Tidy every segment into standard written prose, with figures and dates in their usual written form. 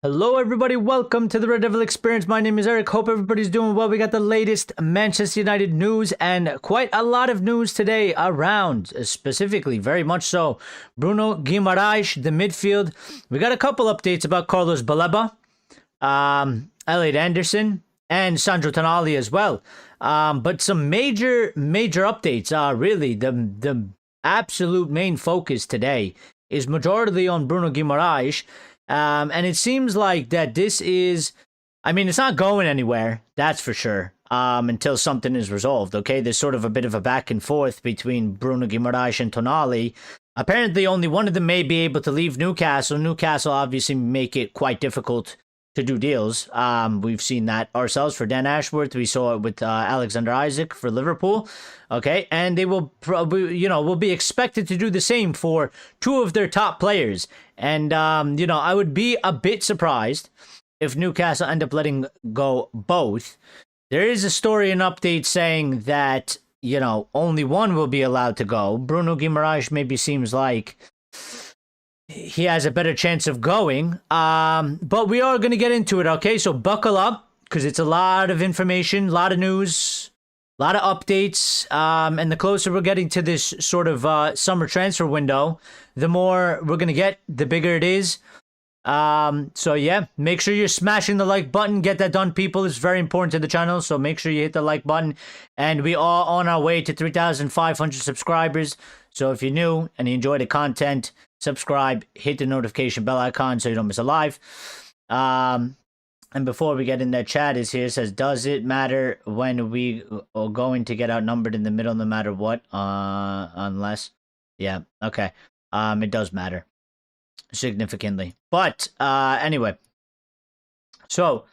Hello everybody, welcome to the Red Devil Experience. My name is Eric. Hope everybody's doing well. We got the latest Manchester United news and quite a lot of news today around, specifically, very much so, Bruno Guimares, the midfield. We got a couple updates about Carlos Baleba, Elliot Anderson, and Sandro Tonali as well. But some major updates. Really, the absolute main focus today is majorly on Bruno Guimares. And it seems like that this is, I mean, it's not going anywhere, that's for sure, until something is resolved, okay? There's sort of a bit of a back and forth between Bruno Guimarães and Tonali. Apparently, only one of them may be able to leave Newcastle. Newcastle obviously make it quite difficult to do deals. We've seen that ourselves for Dan Ashworth. We saw it with Alexander Isak for Liverpool. Okay, and they will probably, will be expected to do the same for two of their top players. And, I would be a bit surprised if Newcastle end up letting go both. There is a story and update saying that, only one will be allowed to go. Bruno Guimarães maybe seems like he has a better chance of going. But we are going to get into it, okay? So buckle up, because it's a lot of information, a lot of news, a lot of updates. And the closer we're getting to this sort of summer transfer window, the more we're going to get, the bigger it is. So yeah, make sure you're smashing the like button. Get that done, people. It's very important to the channel, so make sure you hit the like button. And we are on our way to 3,500 subscribers. So if you're new and you enjoy the content, subscribe, hit the notification bell icon so you don't miss a live. And before we get in there, chat is here. It says, does it matter when we are going to get outnumbered in the middle no matter what? Unless, yeah, okay. It does matter significantly. But anyway, so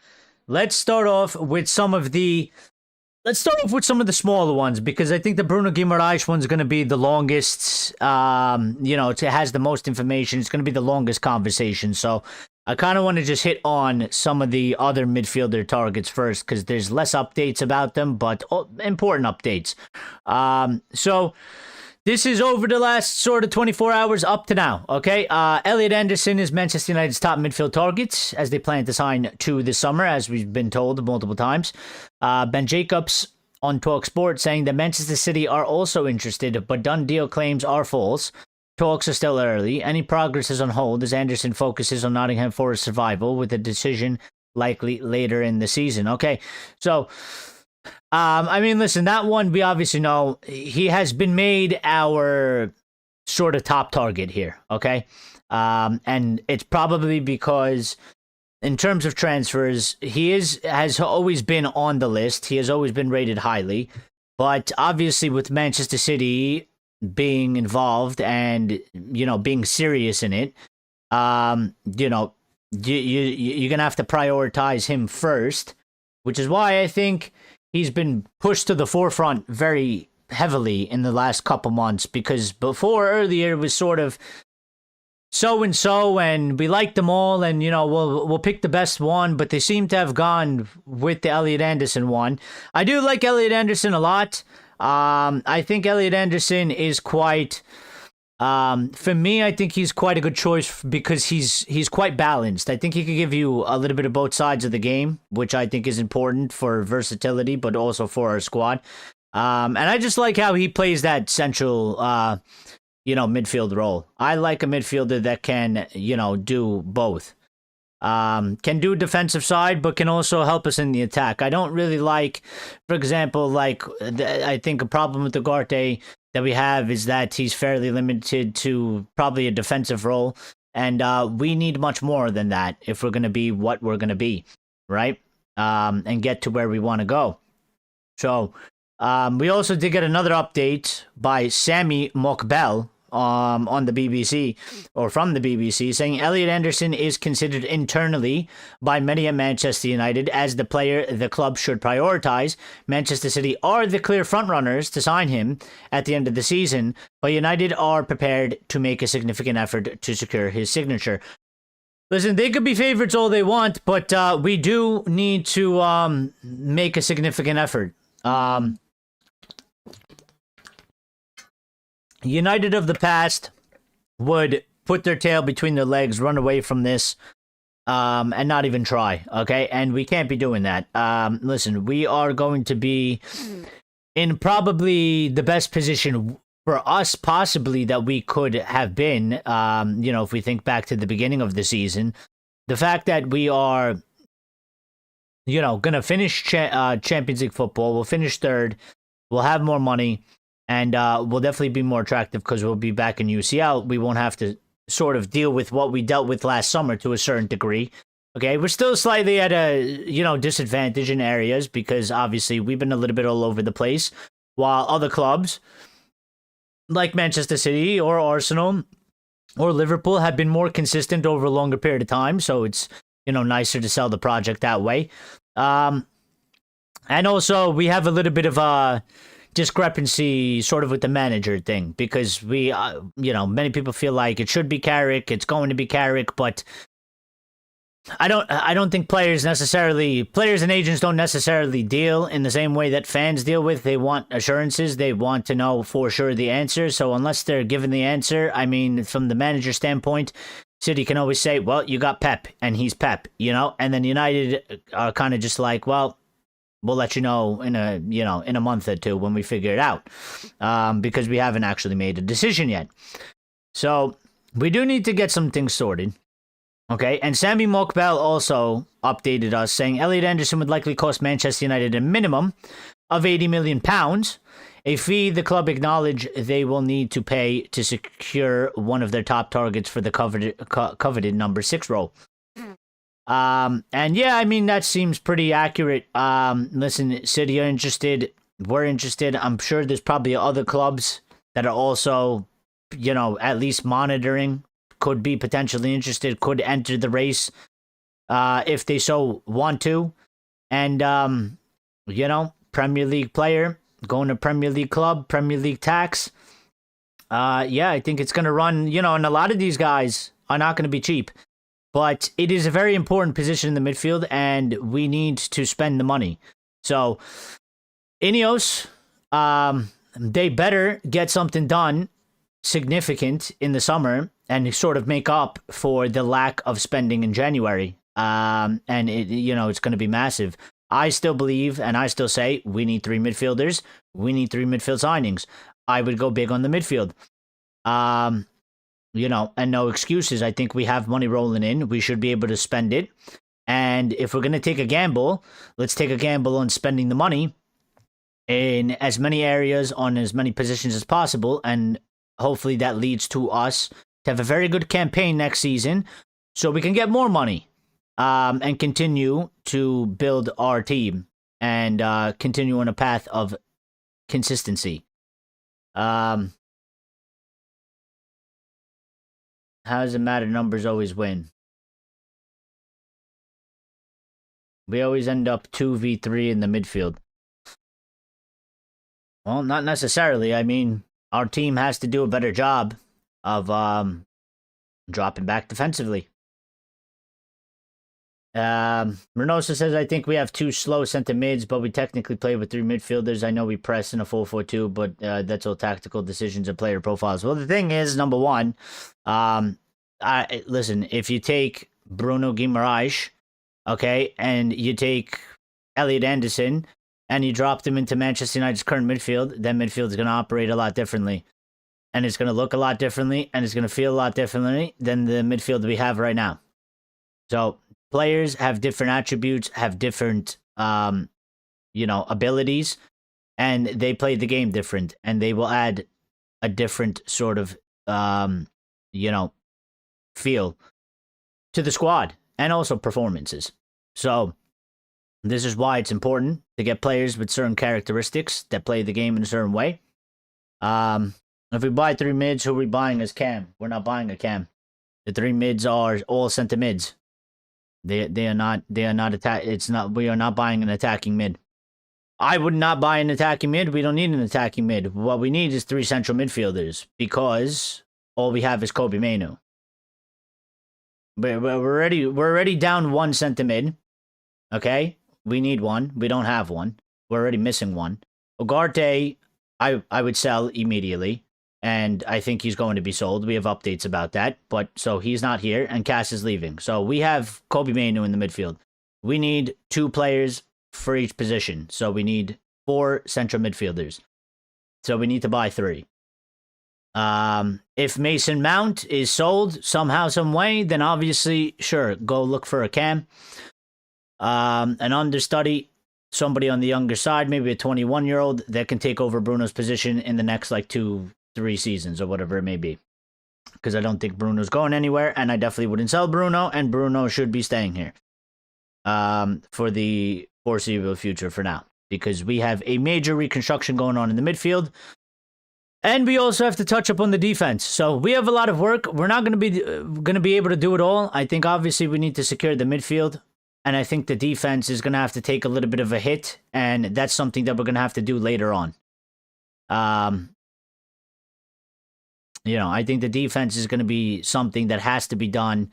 let's start off with some of the smaller ones, because I think the Bruno Guimarães one's going to be the longest. It has the most information. It's going to be the longest conversation. So I kind of want to just hit on some of the other midfielder targets first, because there's less updates about them, but important updates. So this is over the last sort of 24 hours up to now, okay? Elliot Anderson is Manchester United's top midfield target, as they plan to sign to this summer, as we've been told multiple times. Ben Jacobs on TalkSport saying that Manchester City are also interested, but done deal claims are false. Talks are still early. Any progress is on hold as Anderson focuses on Nottingham Forest survival, with a decision likely later in the season. Okay, so listen, that one we obviously know he has been made our sort of top target here, okay? And it's probably because in terms of transfers, has always been on the list. He has always been rated highly. But obviously with Manchester City being involved and, being serious in it, you're going to have to prioritize him first, which is why I think he's been pushed to the forefront very heavily in the last couple months, because before, earlier, it was sort of so-and-so, and we liked them all, and, we'll pick the best one, but they seem to have gone with the Elliot Anderson one. I do like Elliot Anderson a lot. I think Elliot Anderson is quite... for me, I think he's quite a good choice because he's quite balanced. I think he could give you a little bit of both sides of the game, which I think is important for versatility, but also for our squad. And I just like how he plays that central, midfield role. I like a midfielder that can, do both. Can do defensive side, but can also help us in the attack. I don't really like, for example, I think a problem with Ugarte that we have is that he's fairly limited to probably a defensive role, and we need much more than that if we're going to be what we're going to be, right? And get to where we want to go. So we also did get another update by Sammy Mokbel on the BBC, or from the BBC, saying Elliot Anderson is considered internally by many at Manchester United as the player the club should prioritise. Manchester City are the clear frontrunners to sign him at the end of the season, but United are prepared to make a significant effort to secure his signature. Listen, they could be favourites all they want, but we do need to make a significant effort. United of the past would put their tail between their legs, run away from this, and not even try, okay? And we can't be doing that. Listen, we are going to be in probably the best position for us possibly that we could have been, if we think back to the beginning of the season. The fact that we are, going to finish Champions League football, we'll finish third, we'll have more money, and we'll definitely be more attractive because we'll be back in UCL. We won't have to sort of deal with what we dealt with last summer to a certain degree. Okay, we're still slightly at a, disadvantage in areas because obviously we've been a little bit all over the place, while other clubs like Manchester City or Arsenal or Liverpool have been more consistent over a longer period of time. So it's, nicer to sell the project that way. And also we have a little bit of a discrepancy sort of with the manager thing because we, many people feel like it should be Carrick, it's going to be Carrick, but I don't think players and agents don't necessarily deal in the same way that fans deal with. They want assurances. They want to know for sure the answer. So unless they're given the answer, I mean, from the manager standpoint, City can always say, well, you got Pep and he's Pep, and then United are kind of just like, well, we'll let you know in a month or two when we figure it out, because we haven't actually made a decision yet. So we do need to get some things sorted. Okay, and Sammy Mokbel also updated us saying Elliot Anderson would likely cost Manchester United a minimum of £80 million, a fee the club acknowledge they will need to pay to secure one of their top targets for the coveted number 6 role. And yeah, I mean, that seems pretty accurate. Listen, City are interested. We're interested. I'm sure there's probably other clubs that are also, at least monitoring, could be potentially interested, could enter the race, if they so want to. And, Premier League player, going to Premier League club, Premier League tax. Yeah, I think it's going to run, and a lot of these guys are not going to be cheap. But it is a very important position in the midfield, and we need to spend the money. So, Ineos, they better get something done significant in the summer and sort of make up for the lack of spending in January. And it's going to be massive. I still believe, and I still say, we need 3 midfielders. We need 3 midfield signings. I would go big on the midfield. And no excuses. I think we have money rolling in. We should be able to spend it. And if we're going to take a gamble, let's take a gamble on spending the money in as many areas, on as many positions as possible. And hopefully that leads to us to have a very good campaign next season so we can get more money, and continue to build our team and continue on a path of consistency. How does it matter? Numbers always win. We always end up 2v3 in the midfield. Well, not necessarily. I mean, our team has to do a better job of dropping back defensively. Renosa says, I think we have 2 slow center mids, but we technically play with 3 midfielders. I know we press in a 4-4-2, but that's all tactical decisions and player profiles. Well, the thing is, number one, listen, if you take Bruno Guimares, okay, and you take Elliot Anderson, and you drop them into Manchester United's current midfield, then midfield is going to operate a lot differently. And it's going to look a lot differently, and it's going to feel a lot differently than the midfield we have right now. So players have different attributes, have different, abilities, and they play the game different, and they will add a different sort of, feel to the squad and also performances. So this is why it's important to get players with certain characteristics that play the game in a certain way. If we buy 3 mids, who are we buying as cam? We're not buying a cam. The 3 mids are all center mids. We are not buying an attacking mid. I would not buy an attacking mid. We don't need an attacking mid. What we need is 3 central midfielders because all we have is Kobe Mainu. We're already down 1 center mid. Okay? We need one. We don't have one. We're already missing one. Ugarte, I would sell immediately. and I think he's going to be sold. We have updates about that, but so he's not here, and Cass is leaving. So we have Kobe Mainu in the midfield. We need 2 players for each position, so we need 4 central midfielders. So we need to buy 3. If Mason Mount is sold somehow, some way, then obviously, sure, go look for a cam. An understudy, somebody on the younger side, maybe a 21-year-old that can take over Bruno's position in the next, like, 2-3 seasons or whatever it may be. Because I don't think Bruno's going anywhere, and I definitely wouldn't sell Bruno, and Bruno should be staying here. For the foreseeable future for now. Because we have a major reconstruction going on in the midfield. And we also have to touch up on the defense. So we have a lot of work. We're not going to be able to do it all. I think obviously we need to secure the midfield. And I think the defense is going to have to take a little bit of a hit. And that's something that we're going to have to do later on. You know, I think the defense is going to be something that has to be done.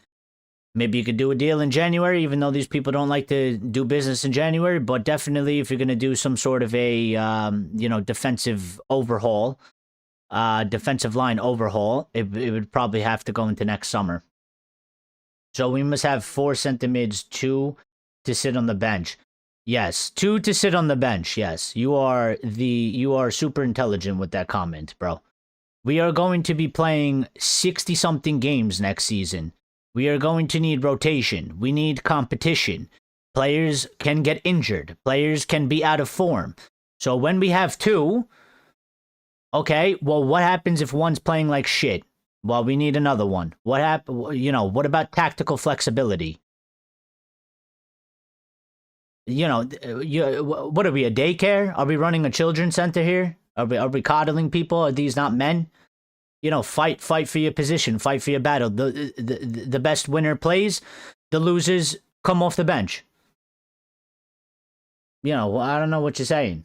Maybe you could do a deal in January, even though these people don't like to do business in January. But definitely if you're going to do some sort of a, you know, defensive overhaul, defensive line overhaul, it would probably have to go into next summer. So we must have 4 center mids, 2 to sit on the bench. Yes, 2 to sit on the bench. Yes, you are super intelligent with that comment, bro. We are going to be playing 60-something games next season. We are going to need rotation. We need competition. Players can get injured. Players can be out of form. So when we have 2, okay, well, what happens if one's playing like shit? Well, we need another one. What what about tactical flexibility? You know, what are we, a daycare? Are we running a children's center here? Are we coddling people? Are these not men? You know, fight for your position, fight for your battle. The best winner plays, the losers come off the bench. You know, I don't know what you're saying.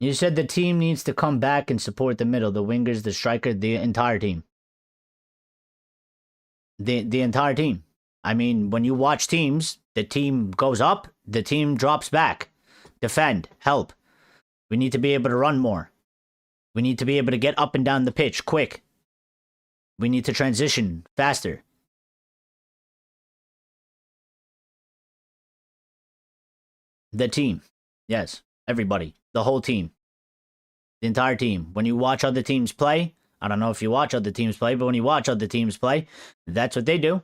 You said the team needs to come back and support the middle, the wingers, the striker, the entire team. The entire team. I mean, when you watch teams, the team goes up, the team drops back. Defend, help. We need to be able to run more. We need to be able to get up and down the pitch quick. We need to transition faster. The team. Yes, everybody. The whole team. The entire team. When you watch other teams play, I don't know if you watch other teams play, but when you watch other teams play, that's what they do.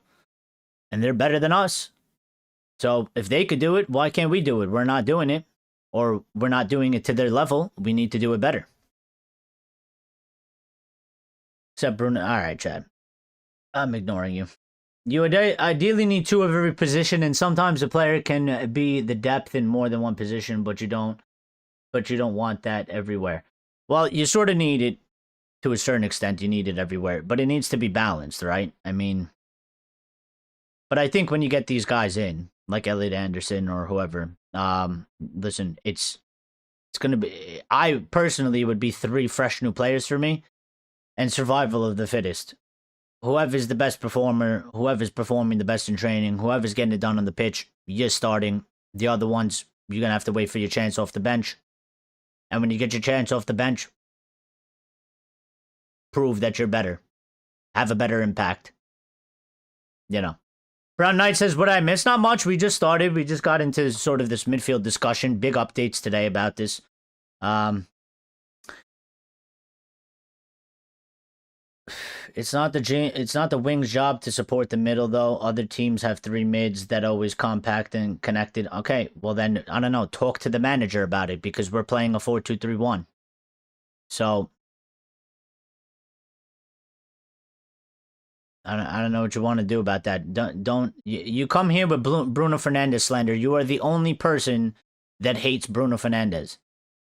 And they're better than us. So if they could do it, why can't we do it? We're not doing it. Or we're not doing it to their level. We need to do it better. Except Bruno. All right, Chad. I'm ignoring you. You ideally need 2 of every position, and sometimes a player can be the depth in more than one position, but you don't want that everywhere. Well, you sort of need it to a certain extent. You need it everywhere, but it needs to be balanced, right? I mean, but I think when you get these guys in, like Elliot Anderson or whoever, listen, it's going to be, I personally would be 3 fresh new players for me, and survival of the fittest. Whoever's the best performer, whoever's performing the best in training, whoever's getting it done on the pitch, you're starting. The other ones, you're going to have to wait for your chance off the bench. And when you get your chance off the bench, prove that you're better. Have a better impact. You know. Brown Knight says, what I missed? Not much. We just started. We just got into sort of this midfield discussion. Big updates today about this. It's not the wing's job to support the middle, though. Other teams have 3 mids that always compact and connected. Okay, well then, I don't know. Talk to the manager about it, because we're playing a 4-2-3-1. So, I don't know what you want to do about that. You come here with Bruno Fernandes slander. You are the only person that hates Bruno Fernandes.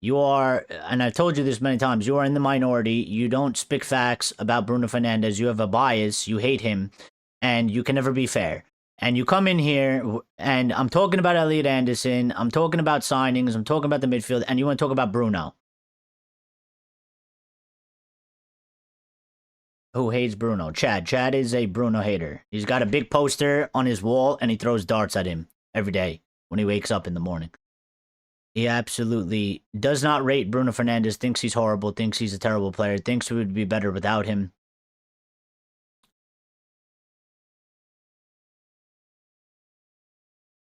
You are, and I've told you this many times, you are in the minority. You don't speak facts about Bruno Fernandes. You have a bias. You hate him. And you can never be fair. And you come in here, and I'm talking about Elliot Anderson. I'm talking about signings. I'm talking about the midfield. And you want to talk about Bruno. Who hates Bruno? Chad. Chad is a Bruno hater. He's got a big poster on his wall, and he throws darts at him every day when he wakes up in the morning. He absolutely does not rate Bruno Fernandes, thinks he's horrible, thinks he's a terrible player, thinks we would be better without him.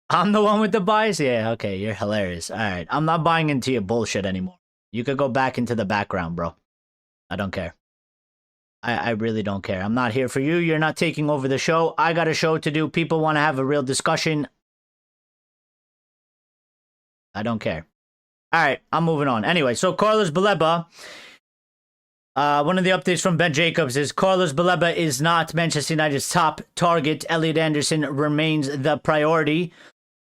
I'm the one with the bias? Yeah, okay, you're hilarious. All right, I'm not buying into your bullshit anymore. You could go back into the background, bro. I don't care. I really don't care. I'm not here for you. You're not taking over the show. I got a show to do. People want to have a real discussion. I don't care. All right, I'm moving on. Anyway, so Carlos Baleba, one of the updates from Ben Jacobs is Carlos Baleba is not Manchester United's top target. Elliot Anderson remains the priority.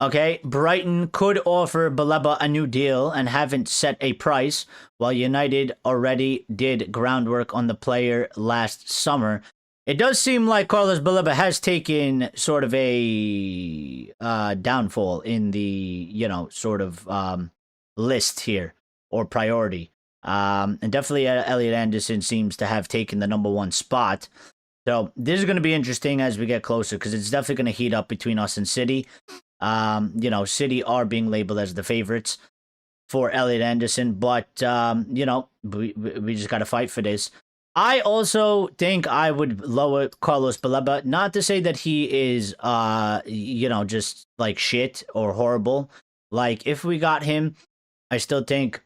Okay, Brighton could offer Baleba a new deal and haven't set a price, while United already did groundwork on the player last summer. It does seem like Carlos Baleba has taken sort of a downfall in the, sort of list here or priority. And definitely Elliot Anderson seems to have taken the number one spot. So this is going to be interesting as we get closer because it's definitely going to heat up between us and City. City are being labeled as the favorites for Elliot Anderson, but we just got to fight for this. I also think I would lower Carlos Baleba, not to say that he is just like shit or horrible. Like if we got him, I still think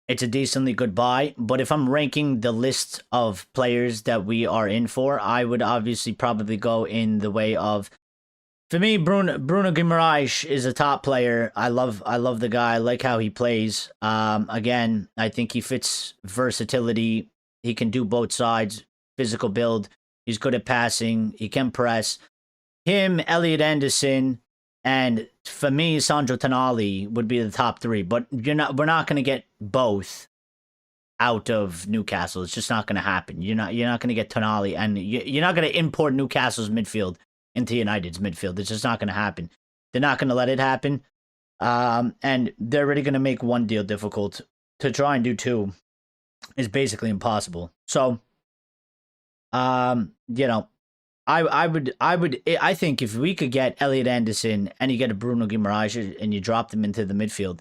it's a decently good buy, but if I'm ranking the list of players that we are in for, I would obviously probably go in the way of, for me, Bruno Guimares is a top player. I love the guy. I like how he plays. Again, I think he fits versatility. He can do both sides. Physical build. He's good at passing. He can press. Him, Elliot Anderson, and for me, Sandro Tonali would be the top three. But we're not going to get both out of Newcastle. It's just not going to happen. You're not going to get Tonali, and you're not going to import Newcastle's midfield into United's midfield. It's just not going to happen. They're not going to let it happen. And they're already going to make one deal difficult. To try and do two is basically impossible. So, I think if we could get Elliot Anderson and you get a Bruno Guimarães and you drop them into the midfield,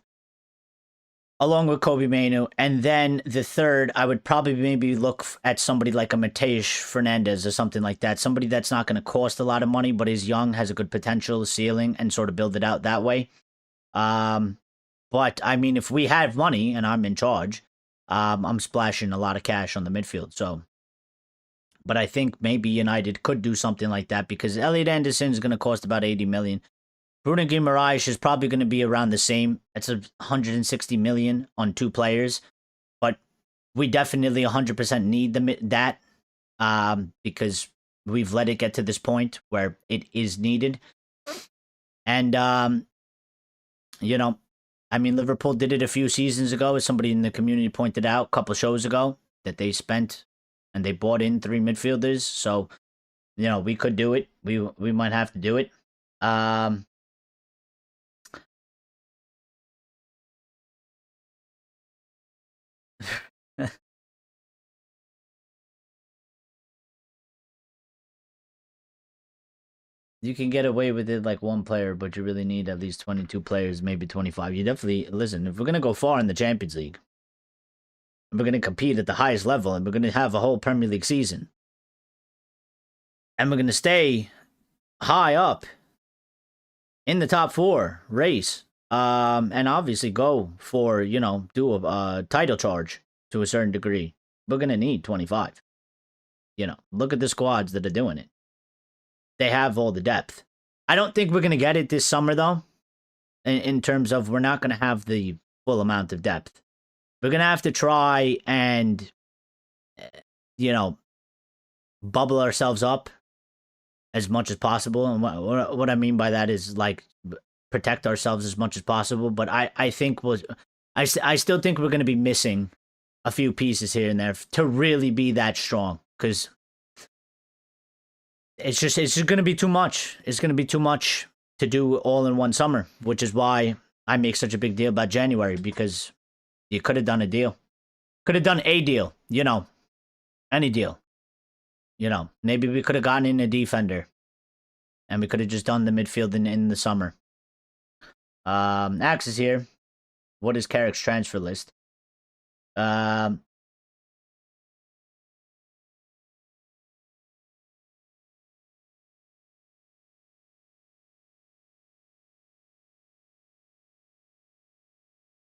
along with Kobe Mainu, and then the third, I would probably maybe look at somebody like a Mateus Fernandes or something like that. Somebody that's not going to cost a lot of money, but is young, has a good potential ceiling, and sort of build it out that way. But I mean, if we have money and I'm in charge, I'm splashing a lot of cash on the midfield. So, but I think maybe United could do something like that because Elliot Anderson is going to cost about 80 million. Bruno Guimarães is probably going to be around the same. It's 160 million on two players, but we definitely 100% need that because we've let it get to this point where it is needed. And Liverpool did it a few seasons ago, as somebody in the community pointed out a couple shows ago, that they spent and they bought in 3 midfielders. So, we could do it. We might have to do it. You can get away with it like one player, but you really need at least 22 players, maybe 25. You definitely, listen, if we're going to go far in the Champions League, and we're going to compete at the highest level, and we're going to have a whole Premier League season, and we're going to stay high up in the top 4 race, and obviously go for, do a title charge to a certain degree, we're going to need 25. Look at the squads that are doing it. They have all the depth. I don't think we're going to get it this summer, though, in terms of we're not going to have the full amount of depth. We're going to have to try and, bubble ourselves up as much as possible. And what I mean by that is, like, protect ourselves as much as possible. But I think I still think we're going to be missing a few pieces here and there to really be that strong, because it's just going to be too much. It's going to be too much to do all in one summer, which is why I make such a big deal about January, because you could have done a deal. Could have done a deal, any deal. Maybe we could have gotten in a defender and we could have just done the midfield in the summer. Axe is here. what is Carrick's transfer list?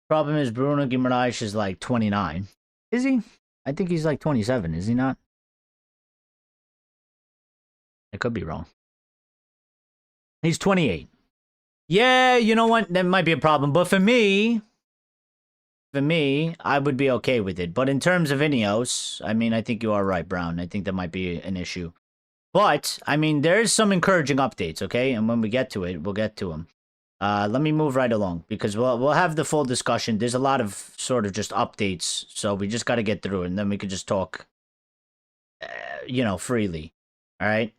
Problem is Bruno Guimarães is like 29. Is he? I think he's like 27, is he not? I could be wrong. He's 28. Yeah, you know what? That might be a problem. But for me, I would be okay with it. But in terms of Ineos, I mean, I think you are right, Brown. I think that might be an issue. But, I mean, there's some encouraging updates, okay? And when we get to it, we'll get to them. Let me move right along because we'll have the full discussion. There's a lot of sort of just updates, so we just got to get through it, and then we could just talk, freely. All right.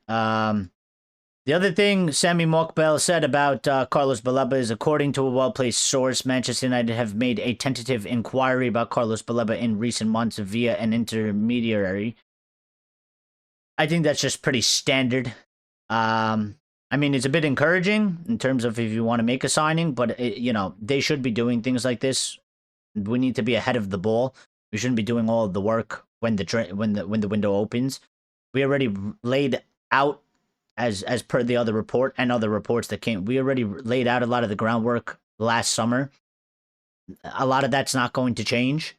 The other thing Sami Mokbel said about Carlos Baleba is, according to a well-placed source, Manchester United have made a tentative inquiry about Carlos Baleba in recent months via an intermediary. I think that's just pretty standard. I mean, it's a bit encouraging in terms of if you want to make a signing, but they should be doing things like this. We need to be ahead of the ball. We shouldn't be doing all of the work when the window opens. We already laid out, as per the other report and other reports that came, we already laid out a lot of the groundwork last summer. A lot of that's not going to change.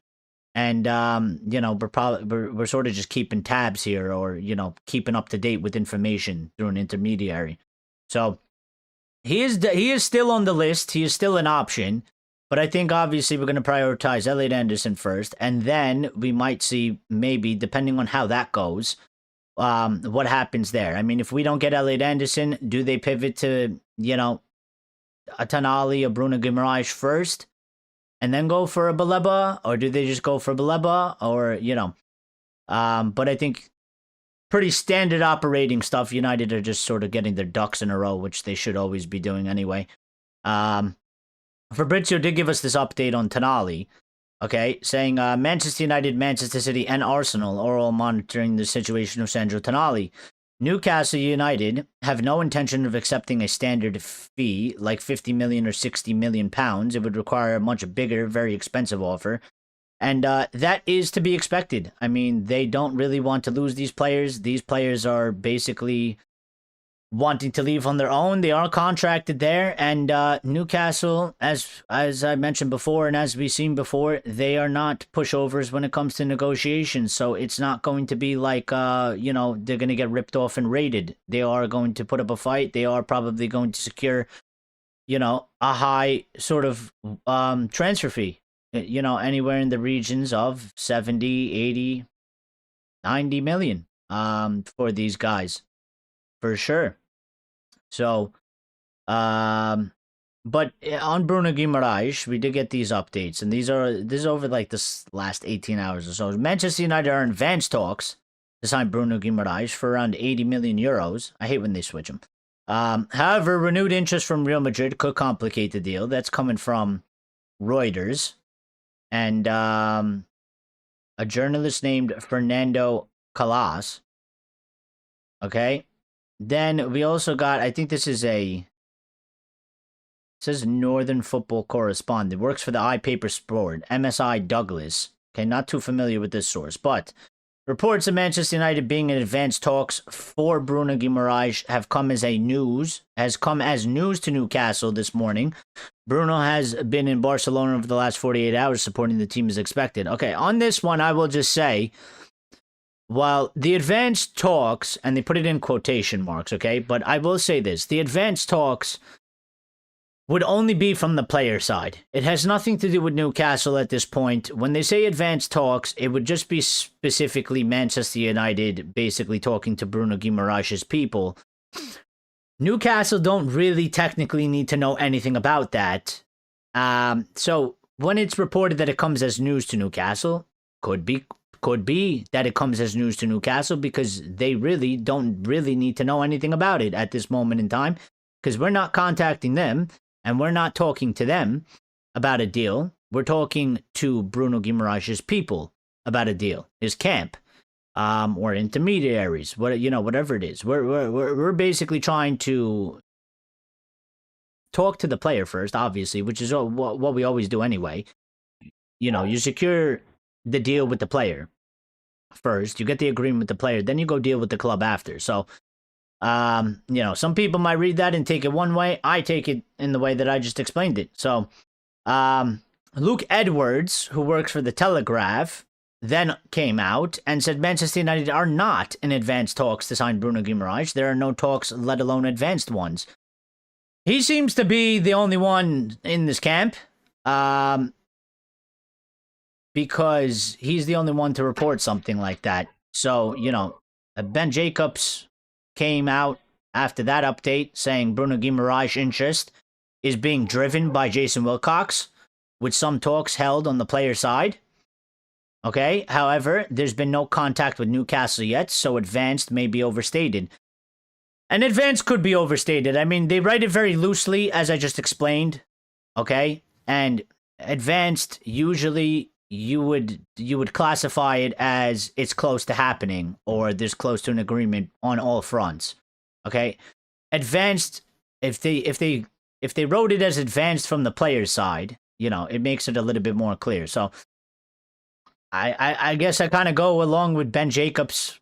And, we're sort of just keeping tabs here, or, keeping up to date with information through an intermediary. So he is still on the list. He is still an option. But I think obviously we're going to prioritize Elliot Anderson first. And then we might see, maybe, depending on how that goes, what happens there. I mean, if we don't get Elliot Anderson, do they pivot to, a Tonali or Bruno Guimares first? And then go for a Baleba? Or do they just go for Baleba? Or, but I think pretty standard operating stuff. United are just sort of getting their ducks in a row, which they should always be doing anyway. Fabrizio did give us this update on Tonali, okay, saying Manchester United, Manchester City, and Arsenal are all monitoring the situation of Sandro Tonali. Newcastle United have no intention of accepting a standard fee like 50 million or 60 million pounds. It would require a much bigger, very expensive offer. And that is to be expected. I mean, they don't really want to lose these players. These players are basically wanting to leave on their own. They are contracted there. And Newcastle, as I mentioned before and as we've seen before, they are not pushovers when it comes to negotiations. So it's not going to be like, they're going to get ripped off and raided. They are going to put up a fight. They are probably going to secure, a high sort of transfer fee. Anywhere in the regions of 70, 80, 90 million for these guys, for sure. So, but on Bruno Guimarães, we did get these updates, and this is over like this last 18 hours or so. Manchester United are in advanced talks to sign Bruno Guimarães for around 80 million euros. I hate when they switch them. However, renewed interest from Real Madrid could complicate the deal. That's coming from Reuters. And a journalist named Fernando Calas. Okay. Then we also got, I think this is it says Northern Football Correspondent. Works for the iPaper Sport, MSI Douglas. Okay, not too familiar with this source, but reports of Manchester United being in advanced talks for Bruno Guimarães have come as news to Newcastle this morning. Bruno has been in Barcelona over the last 48 hours supporting the team as expected. Okay, on this one, I will just say, while the advanced talks, and they put it in quotation marks, okay, but I will say this, the advanced talks would only be from the player side. It has nothing to do with Newcastle at this point. When they say advanced talks, it would just be specifically Manchester United basically talking to Bruno Guimarães' people. Newcastle don't really technically need to know anything about that. So when it's reported that it comes as news to Newcastle, could be that it comes as news to Newcastle because they really don't really need to know anything about it at this moment in time, because we're not contacting them and we're not talking to them about a deal. We're talking to Bruno Guimarães' people about a deal, his camp, or intermediaries, whatever it is. We're basically trying to talk to the player first, obviously, which is what we always do anyway. You know, you secure the deal with the player first, you get the agreement with the player, then you go deal with the club after. So, you know, some people might read that and take it one way. I take it in the way that I just explained it. So, Luke Edwards, who works for the Telegraph, then came out and said Manchester United are not in advanced talks to sign Bruno Guimarães. There are no talks, let alone advanced ones. He seems to be the only one in this camp, because he's the only one to report something like that. So, you know, Ben Jacobs came out after that update saying Bruno Guimarães' interest is being driven by Jason Wilcox, with some talks held on the player side. Okay, however, there's been no contact with Newcastle yet, so advanced may be overstated. And advanced could be overstated. I mean, they write it very loosely, as I just explained. Okay, and advanced, usually you would classify it as it's close to happening, or there's close to an agreement on all fronts. Okay, advanced, if they wrote it as advanced from the player's side, you know, it makes it a little bit more clear. So I guess I kind of go along with Ben Jacobs',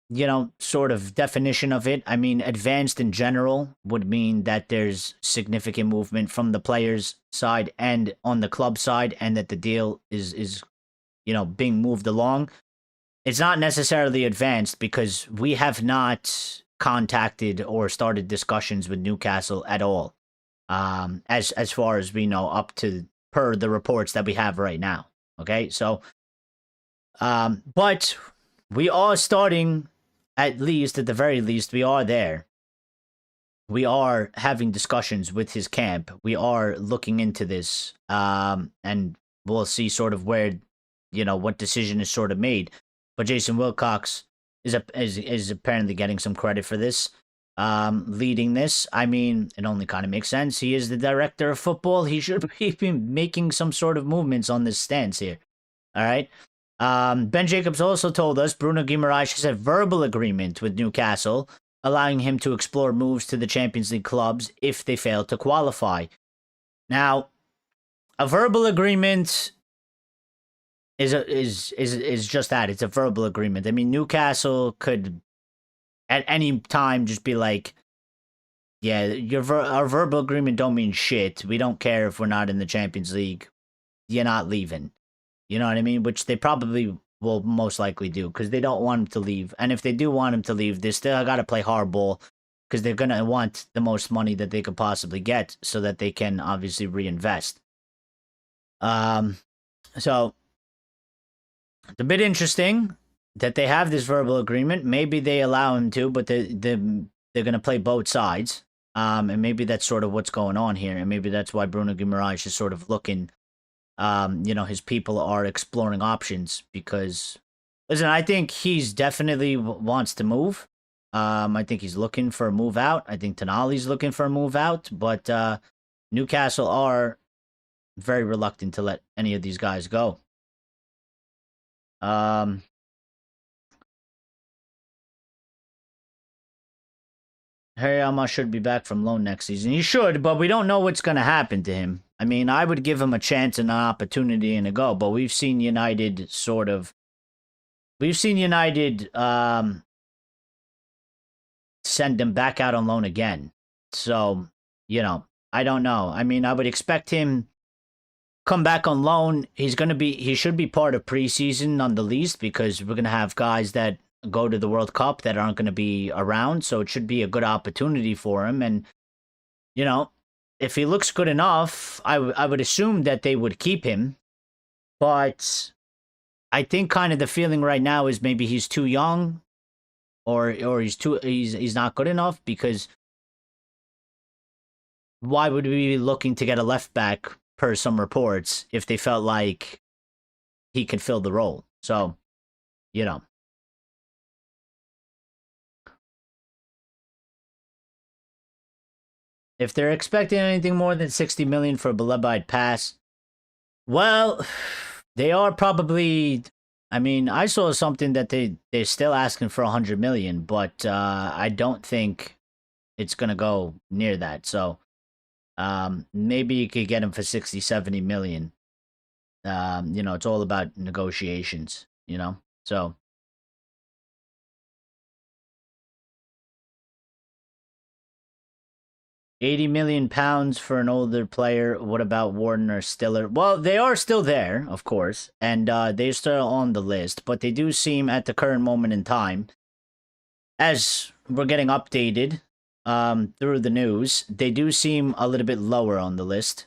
you know, sort of definition of it. I mean, advanced in general would mean that there's significant movement from the players' side and on the club side, and that the deal is you know, being moved along. It's not necessarily advanced because we have not contacted or started discussions with Newcastle at all, as far as we know, up to per the reports that we have right now. Okay, so but we are starting, at least, at the very least, we are there. We are having discussions with his camp. We are looking into this, and we'll see sort of where, you know, what decision is sort of made. But Jason Wilcox is apparently getting some credit for this, leading this. I mean, it only kind of makes sense. He is the director of football. He should be making some sort of movements on this stance here. All right. Ben Jacobs also told us Bruno Guimarães has a verbal agreement with Newcastle, allowing him to explore moves to the Champions League clubs if they fail to qualify. Now, a verbal agreement is just that. It's a verbal agreement. I mean, Newcastle could at any time just be like, yeah, our verbal agreement don't mean shit. We don't care if we're not in the Champions League. You're not leaving. You know what I mean? Which they probably will most likely do, because they don't want him to leave. And if they do want him to leave, they still got to play hardball, because they're going to want the most money that they could possibly get so that they can obviously reinvest. So it's a bit interesting that they have this verbal agreement. Maybe they allow him to, but they're going to play both sides. And maybe that's sort of what's going on here. And maybe that's why Bruno Guimarães is sort of looking, you know, his people are exploring options, because, listen, I think he's definitely wants to move. I think he's looking for a move out. I think Tonali's looking for a move out, but Newcastle are very reluctant to let any of these guys go. Hariyama should be back from loan next season. He should, but we don't know what's going to happen to him. I mean, I would give him a chance and an opportunity and a go, but we've seen United send him back out on loan again. So, you know, I don't know. I mean, I would expect him come back on loan. He should be part of preseason on the least, because we're going to have guys that go to the World Cup that aren't going to be around. So it should be a good opportunity for him. And, you know, if he looks good enough, I would assume that they would keep him. But I think kind of the feeling right now is maybe he's too young, or he's not good enough, because why would we be looking to get a left back per some reports if they felt like he could fill the role? So, you know. If they're expecting anything more than 60 million for Baleba, I'd pass. Well, they are probably. I mean, I saw something that they're still asking for 100 million, but I don't think it's gonna go near that. So Maybe you could get him for 60, 70 million. It's all about negotiations, So 80 million pounds for an older player. What about Warden or Stiller? Well, they are still there, of course, and they're still on the list, but they do seem at the current moment in time, as we're getting updated through the news, they do seem a little bit lower on the list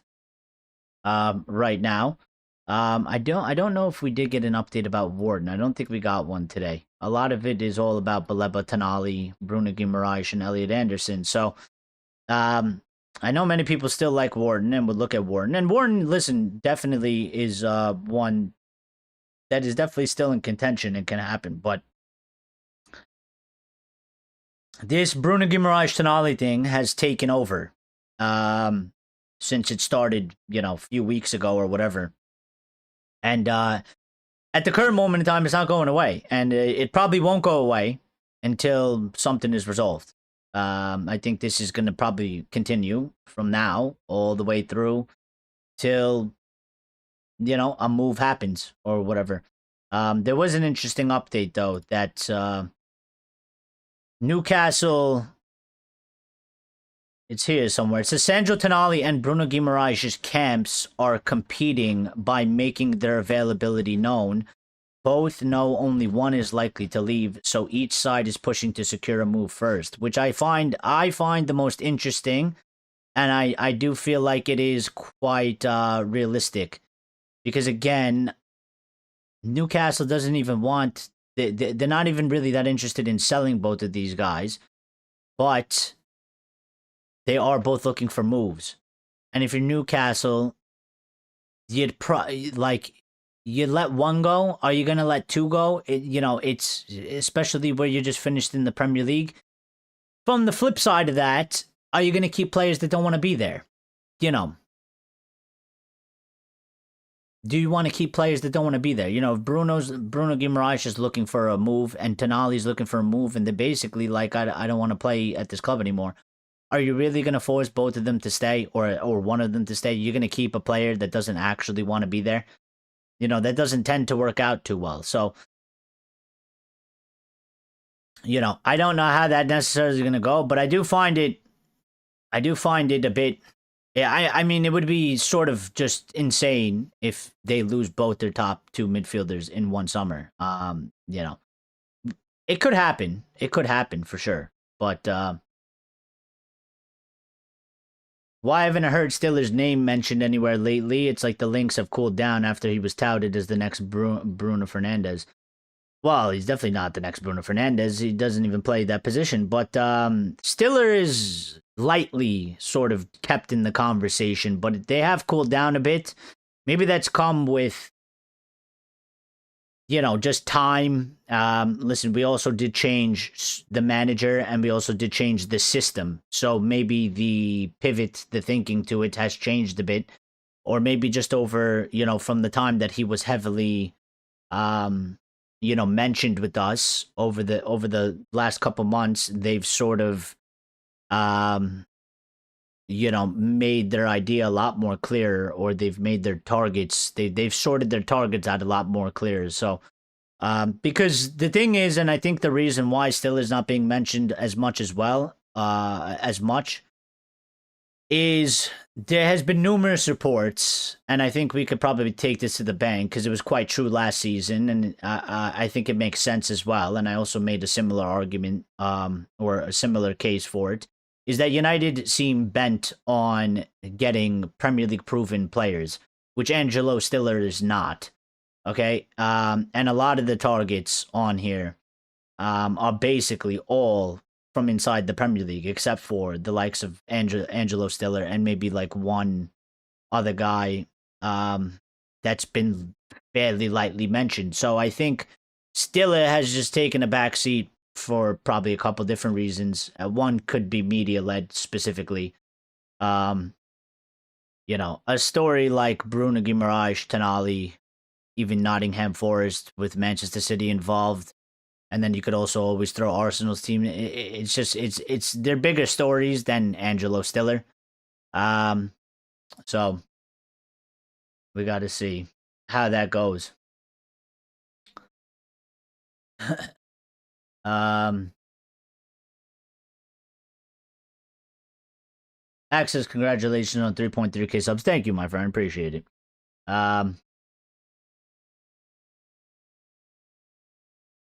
right now. I don't know if we did get an update about Warden. I don't think we got one today. A lot of it is all about Baleba, Tonali, Bruno Guimares, and Elliot Anderson. So I know many people still like Warden and would look at Warden. And Warden, listen, definitely is one that is definitely still in contention and can happen. But this Bruno Guimarães Tonali thing has taken over since it started, a few weeks ago or whatever. And at the current moment in time, it's not going away. And it probably won't go away until something is resolved. I think this is going to probably continue from now all the way through till, a move happens or whatever. There was an interesting update, though, that Newcastle, it's here somewhere. It says Sandro Tonali and Bruno Guimarães' camps are competing by making their availability known. Both know only one is likely to leave, so each side is pushing to secure a move first, which I find the most interesting, and I do feel like it is quite realistic, because again, Newcastle doesn't even want. They're not even really that interested in selling both of these guys, but they are both looking for moves, and if you're Newcastle, you'd let one go? Are you going to let two go? It's especially where you just finished in the Premier League. From the flip side of that, are you going to keep players that don't want to be there? Do you want to keep players that don't want to be there? If Bruno Guimarães is looking for a move and Tonali's looking for a move, and they're basically like, I don't want to play at this club anymore. Are you really going to force both of them to stay or one of them to stay? You're going to keep a player that doesn't actually want to be there? That doesn't tend to work out too well. So, I don't know how that necessarily is going to go, but I do find it a bit, I mean, it would be sort of just insane if they lose both their top two midfielders in one summer. It could happen. It could happen for sure. But, why haven't I heard Stiller's name mentioned anywhere lately? It's like the links have cooled down after he was touted as the next Bruno Fernandes. Well, he's definitely not the next Bruno Fernandes. He doesn't even play that position. But Stiller is lightly sort of kept in the conversation, but they have cooled down a bit. Maybe that's come with, just time. Listen, we also did change the manager and we also did change the system. So maybe the pivot, the thinking to it has changed a bit. Or maybe just over, from the time that he was heavily, mentioned with us over the last couple months, they've sort of, made their idea a lot more clear, or they've made their targets, they've sorted their targets out a lot more clear. So, because the thing is, and I think the reason why still is not being mentioned as much as well, is there has been numerous reports, and I think we could probably take this to the bank because it was quite true last season, and I think it makes sense as well. And I also made a similar argument, or a similar case for it, is that United seem bent on getting Premier League proven players, which Angelo Stiller is not. Okay, and a lot of the targets on here are basically all from inside the Premier League, except for the likes of Angelo Stiller and maybe like one other guy that's been fairly lightly mentioned. So I think Stiller has just taken a back seat for probably a couple different reasons. One could be media-led specifically. A story like Bruno Guimarães, Tonali, even Nottingham Forest with Manchester City involved. And then you could also always throw Arsenal's team. It's just, it's they're bigger stories than Angelo Stiller. So we got to see how that goes. Access, congratulations on 3.3k subs. Thank you, my friend. Appreciate it.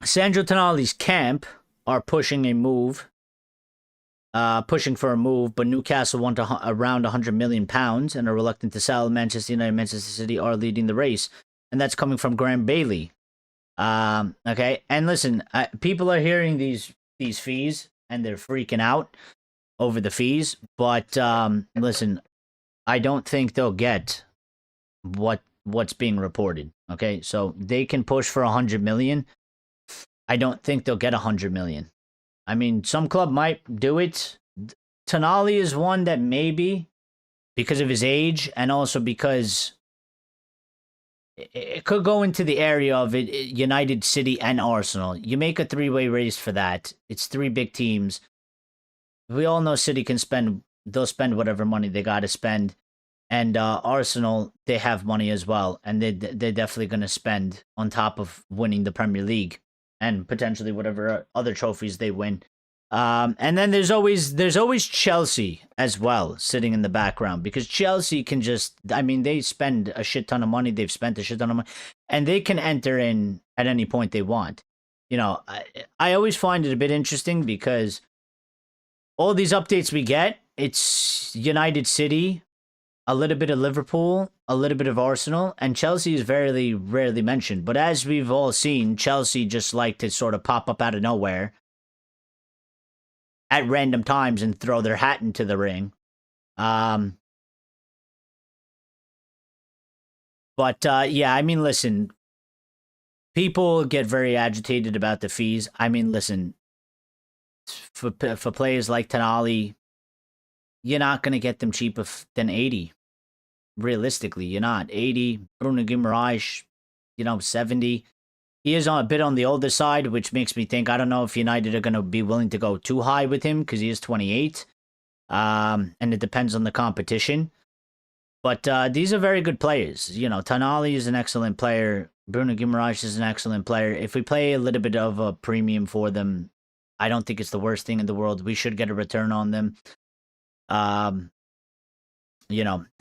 Sandro Tonali's camp are pushing for a move, but Newcastle want around £100 million and are reluctant to sell. Manchester United and Manchester City are leading the race, and that's coming from Graham Bailey. Okay, and listen, people are hearing these fees and they're freaking out over the fees, but listen, I don't think they'll get what's being reported. Okay, so they can push for 100 million. I don't think they'll get 100 million. I mean, some club might do it. Tonali is one that maybe, because of his age and also because it could go into the area of it, United, City, and Arsenal. You make a three-way race for that. It's three big teams. We all know City they'll spend whatever money they got to spend. And Arsenal, they have money as well. And they're definitely going to spend on top of winning the Premier League and potentially whatever other trophies they win. And then there's always Chelsea as well sitting in the background, because Chelsea can they spend a shit ton of money. They've spent a shit ton of money, and they can enter in at any point they want. You know, I always find it a bit interesting because all these updates we get, it's United, City, a little bit of Liverpool, a little bit of Arsenal, and Chelsea is very rarely mentioned. But as we've all seen, Chelsea just like to sort of pop up out of nowhere at random times and throw their hat into the ring. Yeah, I mean, listen, people get very agitated about the fees. I mean, listen, for players like Tonali, you're not going to get them cheaper than 80. Realistically, you're not. 80, Bruno Guimares, 70. He is a bit on the older side, which makes me think, I don't know if United are going to be willing to go too high with him because he is 28. And it depends on the competition. But these are very good players. Tonali is an excellent player. Bruno Guimarães is an excellent player. If we play a little bit of a premium for them, I don't think it's the worst thing in the world. We should get a return on them. The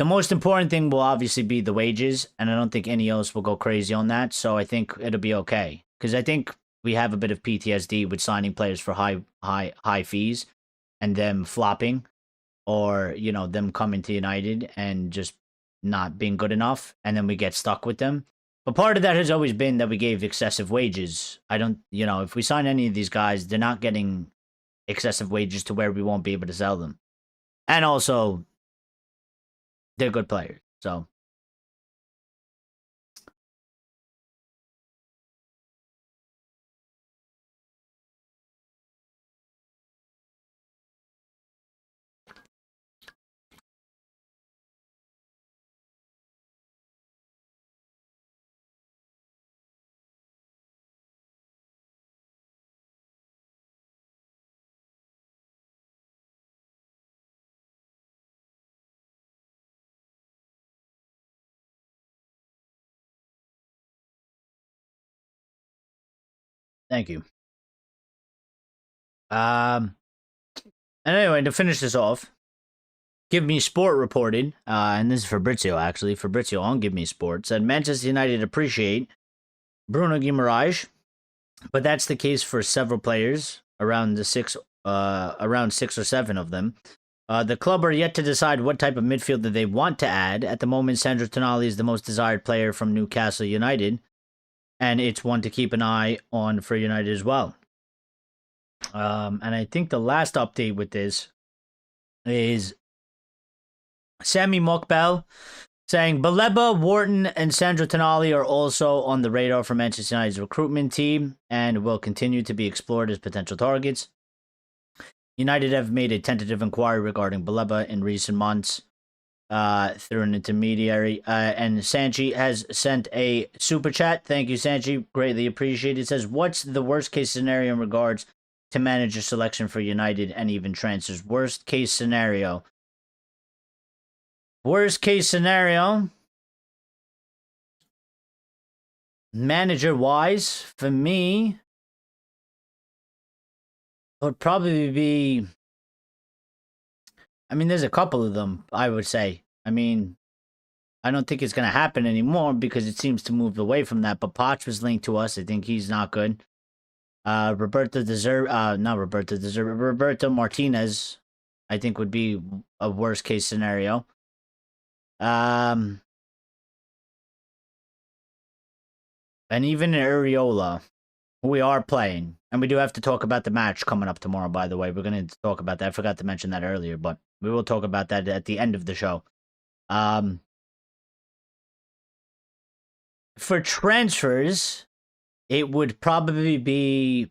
most important thing will obviously be the wages, and I don't think any else will go crazy on that. So I think it'll be okay, because I think we have a bit of PTSD with signing players for high fees and them flopping, or them coming to United and just not being good enough, and then we get stuck with them. But part of that has always been that we gave excessive wages. I don't, if we sign any of these guys, they're not getting excessive wages to where we won't be able to sell them. And also, they're good players. So, thank you. And anyway, to finish this off, Give Me Sport reported, and this is Fabrizio actually. Fabrizio on Give Me Sport said Manchester United appreciate Bruno Guimarães, but that's the case for several players, around 6 or 7 of them. The club are yet to decide what type of midfielder they want to add. At the moment, Sandro Tonali is the most desired player from Newcastle United, and it's one to keep an eye on for United as well. And I think the last update with this is Sammy Mokbel saying Baleba, Wharton, and Sandro Tonali are also on the radar for Manchester United's recruitment team and will continue to be explored as potential targets. United have made a tentative inquiry regarding Baleba in recent months through an intermediary. And Sanchi has sent a super chat. Thank you, Sanchi. Greatly appreciated. It says, what's the worst case scenario in regards to manager selection for United and even transfers? Worst case scenario. Worst case scenario, manager wise, for me, would probably be. I mean, there's a couple of them, I would say. I mean, I don't think it's going to happen anymore because it seems to move away from that. But Poch was linked to us. I think he's not good. Roberto Martinez, I think would be a worst case scenario. And even Ariola, who we are playing. And we do have to talk about the match coming up tomorrow, by the way. We're going to talk about that. I forgot to mention that earlier, but we will talk about that at the end of the show. For transfers, it would probably be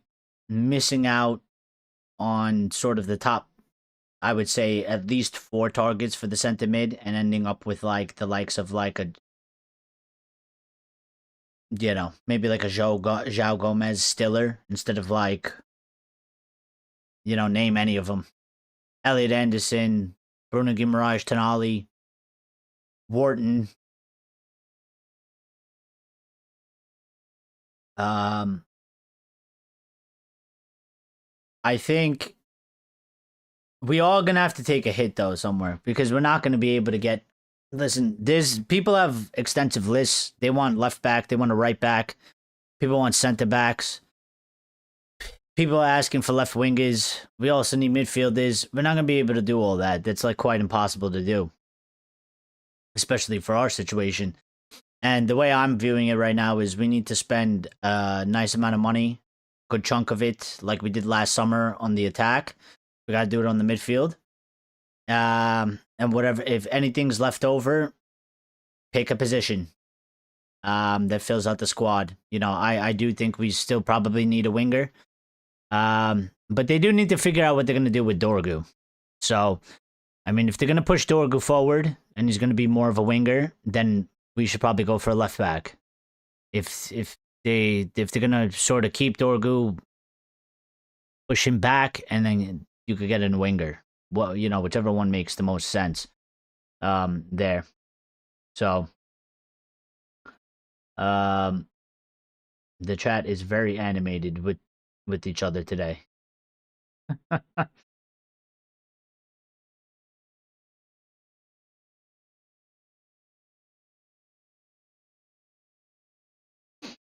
missing out on sort of the top, I would say, at least 4 targets for the center mid and ending up with like the likes of like a, you know, maybe like a João Gomez Stiller instead of like, you know, name any of them. Elliot Anderson, Bruno Guimares, Tonali, Wharton. I think we all gonna have to take a hit though somewhere because we're not gonna be able to get. Listen, there's people have extensive lists. They want left back, they want a right back. People want center backs. People are asking for left wingers. We also need midfielders. We're not gonna be able to do all that. That's like quite impossible to do, especially for our situation. And the way I'm viewing it right now is we need to spend a nice amount of money, good chunk of it, like we did last summer on the attack. We got to do it on the midfield. And whatever, if anything's left over, pick a position that fills out the squad. You know, I do think we still probably need a winger. But they do need to figure out what they're going to do with Dorgu. So, I mean, if they're going to push Dorgu forward and he's going to be more of a winger, then we should probably go for a left back. If they're gonna sort of keep Dorgu, push him back, and then you could get in a winger. Well, you know, whichever one makes the most sense. There. So, the chat is very animated with each other today.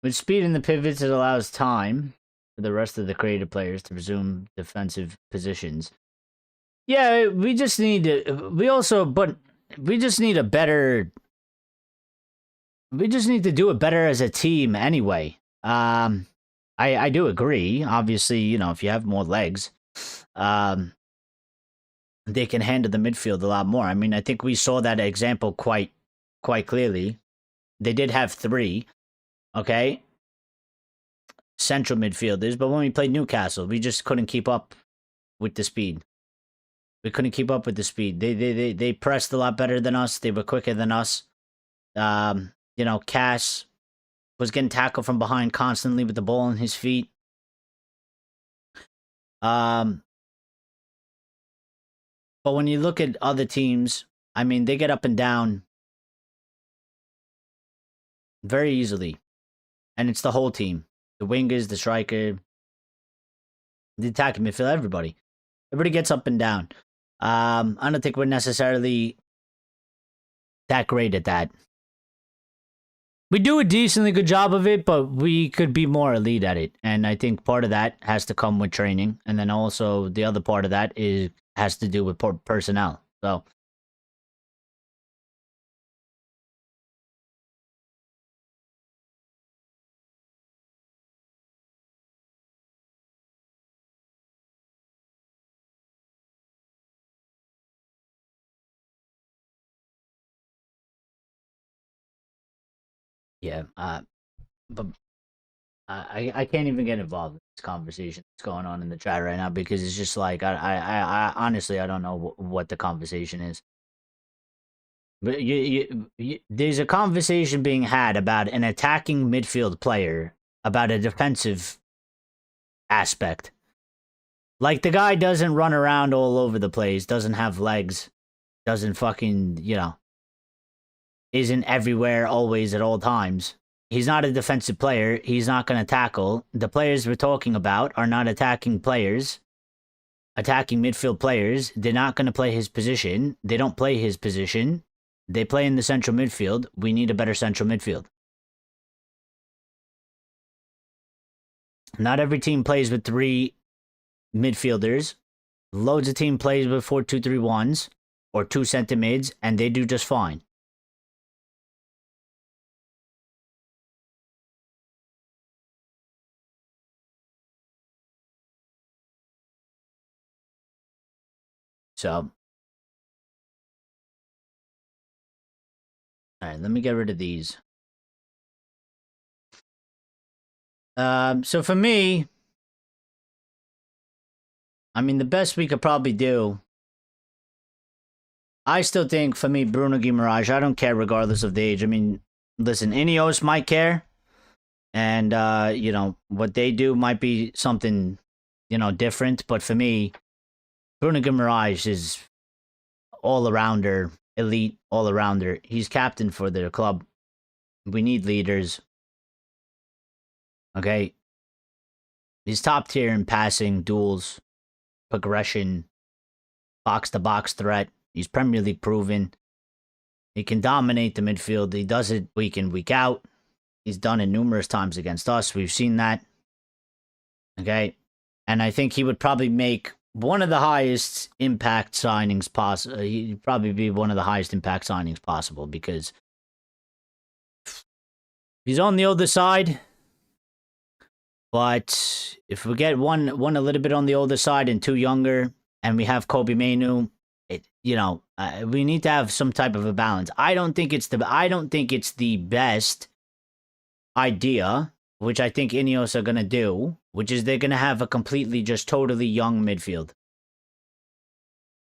With speed in the pivots, it allows time for the rest of the creative players to resume defensive positions. Yeah, we just need to. We just need a better. We just need to do it better as a team anyway. I do agree. Obviously, you know, if you have more legs, they can handle the midfield a lot more. I mean, I think we saw that example quite clearly. They did have 3. Okay, central midfielders, but when we played Newcastle, we just couldn't keep up with the speed. We couldn't keep up with the speed. They pressed a lot better than us. They were quicker than us. You know, Cass was getting tackled from behind constantly with the ball on his feet. But when you look at other teams, I mean, they get up and down very easily. And it's the whole team. The wingers, the striker, the attacking midfield, everybody. Everybody gets up and down. I don't think we're necessarily that great at that. We do a decently good job of it, but we could be more elite at it. And I think part of that has to come with training. And then also the other part of that has to do with personnel. So... Yeah, but I can't even get involved in this conversation that's going on in the chat right now because it's just like I honestly I don't know what the conversation is. But there's a conversation being had about an attacking midfield player about a defensive aspect. Like the guy doesn't run around all over the place, doesn't have legs, doesn't fucking, you know, isn't everywhere always at all times. He's not a defensive player. He's not going to tackle. The players we're talking about are not attacking players, attacking midfield players. They're not going to play his position. They don't play his position. They play in the central midfield. We need a better central midfield. Not every team plays with 3 midfielders. Loads of team plays with 4-2-3-1s or 2 center mids, and they do just fine. So, all right, let me get rid of these. So for me, I mean, the best we could probably do, I still think, for me, Bruno Guimares, I don't care regardless of the age. I mean, listen, Ineos might care, and, you know, what they do might be something, you know, different, but for me, Bruno Guimares is all-arounder, elite all-arounder. He's captain for their club. We need leaders. Okay? He's top tier in passing, duels, progression, box-to-box threat. He's Premier League proven. He can dominate the midfield. He does it week in, week out. He's done it numerous times against us. We've seen that. Okay? And I think he would probably make one of the highest impact signings possible. He'd probably be one of the highest impact signings possible because he's on the older side. But if we get one a little bit on the older side and 2 younger, and we have Kobe Mainu, you know, we need to have some type of a balance. I don't think it's the best idea, which I think Ineos are gonna do, which is they're gonna have a completely just totally young midfield,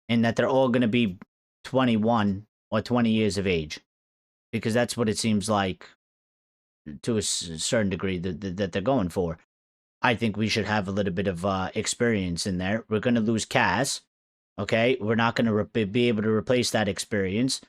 and that they're all gonna be 21 or 20 years of age, because that's what it seems like to a certain degree that they're going for. I think we should have a little bit of experience in there. We're going to lose Cass, okay? We're not going to be able to replace that experience.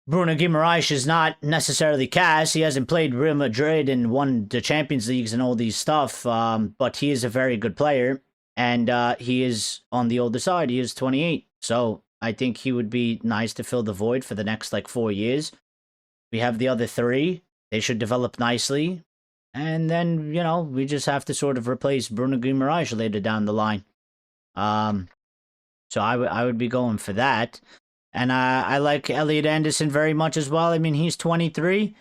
Bruno Guimarães is not necessarily Cass. He hasn't played Real Madrid and won the Champions Leagues and all these stuff, but he is a very good player, and he is on the older side. He is 28, so I think he would be nice to fill the void for the next, 4 years. We have the other 3. They should develop nicely. And then, you know, we just have to sort of replace Bruno Guimarães later down the line. So I would be going for that. And I like Elliot Anderson very much as well. I mean, he's 23.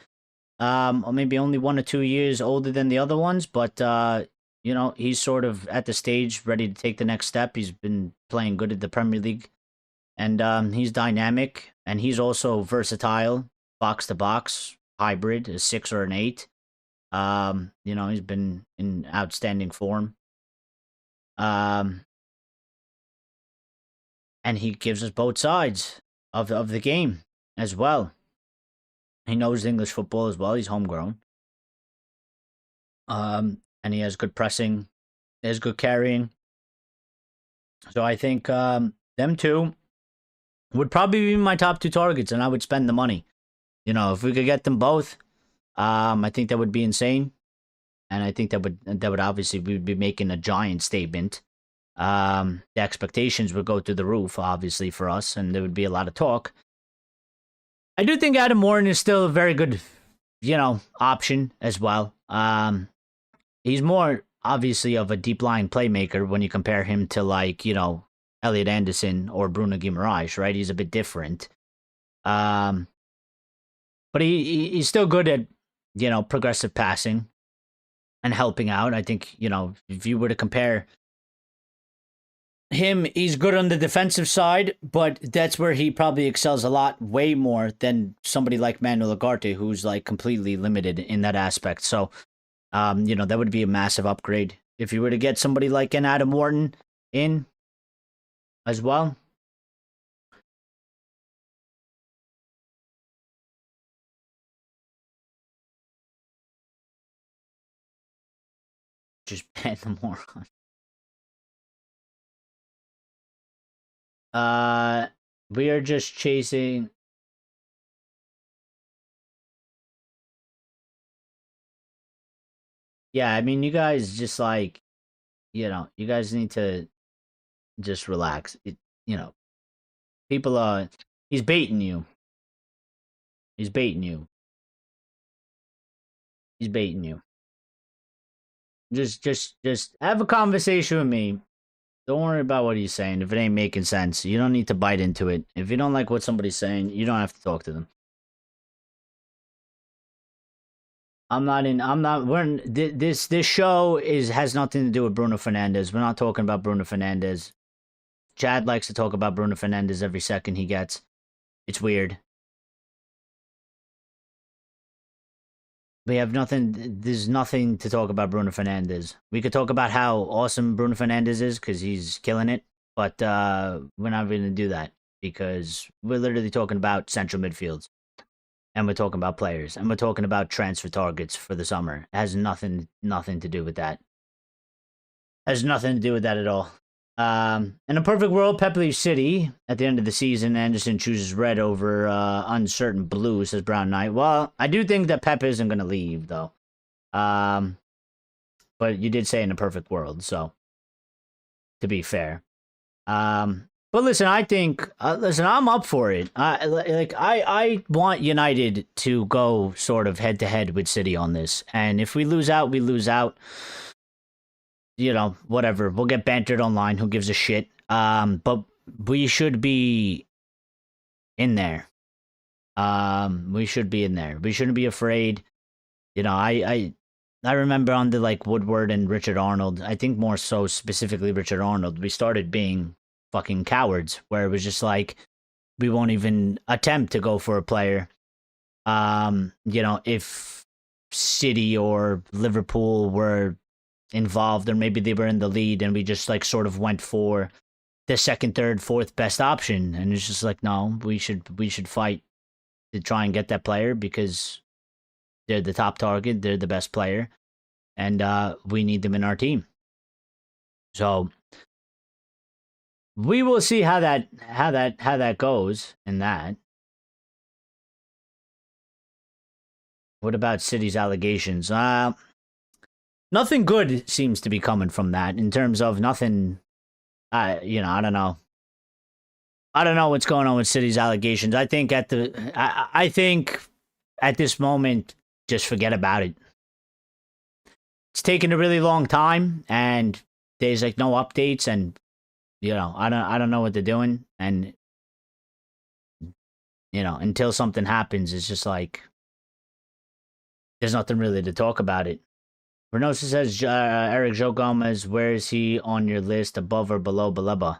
Or maybe only 1 or 2 years older than the other ones. But, you know, he's sort of at the stage ready to take the next step. He's been playing good at the Premier League. And he's dynamic. And he's also versatile. Box to box. Hybrid, a 6 or an 8. You know, he's been in outstanding form. And he gives us both sides of the game as well. He knows English football as well. He's homegrown. And he has good pressing. He has good carrying. So I think them 2 would probably be my top 2 targets, and I would spend the money. You know, if we could get them both, I think that would be insane, and I think that would obviously, we would be making a giant statement. The expectations would go through the roof, obviously, for us, and there would be a lot of talk. I do think Adam Morton is still a very good, you know, option as well. He's more obviously of a deep lying playmaker when you compare him to, you know, Elliot Anderson or Bruno Guimarães, right? He's a bit different. But he's still good at, you know, progressive passing and helping out. I think, you know, if you were to compare him, he's good on the defensive side, but that's where he probably excels a lot, way more than somebody like Manuel Ugarte, who's completely limited in that aspect. So, you know, that would be a massive upgrade if you were to get somebody like an Adam Wharton in as well. Just ban the moron. We are just chasing. Yeah, I mean, you guys just like, you guys need to just relax. You know, people are, he's baiting you. He's baiting you. He's baiting you. Just have a conversation with me. Don't worry about what he's saying. If it ain't making sense, you don't need to bite into it. If you don't like what somebody's saying, you don't have to talk to them. This show has nothing to do with Bruno Fernandes. We're not talking about Bruno Fernandes. Chad likes to talk about Bruno Fernandes every second he gets. It's weird. We have nothing. There's nothing to talk about Bruno Fernandes. We could talk about how awesome Bruno Fernandes is because he's killing it, but we're not going to do that because we're literally talking about central midfields, and we're talking about players, and we're talking about transfer targets for the summer. It has nothing to do with that. Has nothing to do with that at all. In a perfect world, Pep leaves City at the end of the season. Anderson chooses red over uncertain blue, says Brown Knight. Well, I do think that Pep isn't going to leave, though. But you did say in a perfect world, so to be fair. But listen, I think I'm up for it. I want United to go sort of head to head with City on this, and if we lose out, we lose out. Whatever. We'll get bantered online. Who gives a shit? But we should be in there. We should be in there. We shouldn't be afraid. I remember on the Woodward and Richard Arnold. I think more so specifically Richard Arnold. We started being fucking cowards, where it was just like we won't even attempt to go for a player. If City or Liverpool were involved, or maybe they were in the lead, and we just sort of went for the second, third, fourth best option, and it's just no, we should fight to try and get that player because they're the top target, they're the best player, and we need them in our team. So we will see how that goes in that. What about City's allegations? Nothing good seems to be coming from that in terms of nothing. I don't know. I don't know what's going on with City's allegations. I think I think at this moment, just forget about it. It's taken a really long time, and there's no updates, and I don't know what they're doing, and until something happens, it's just there's nothing really to talk about it. Renosa says, Eric Joe Gomez, where is he on your list, above or below Baleba?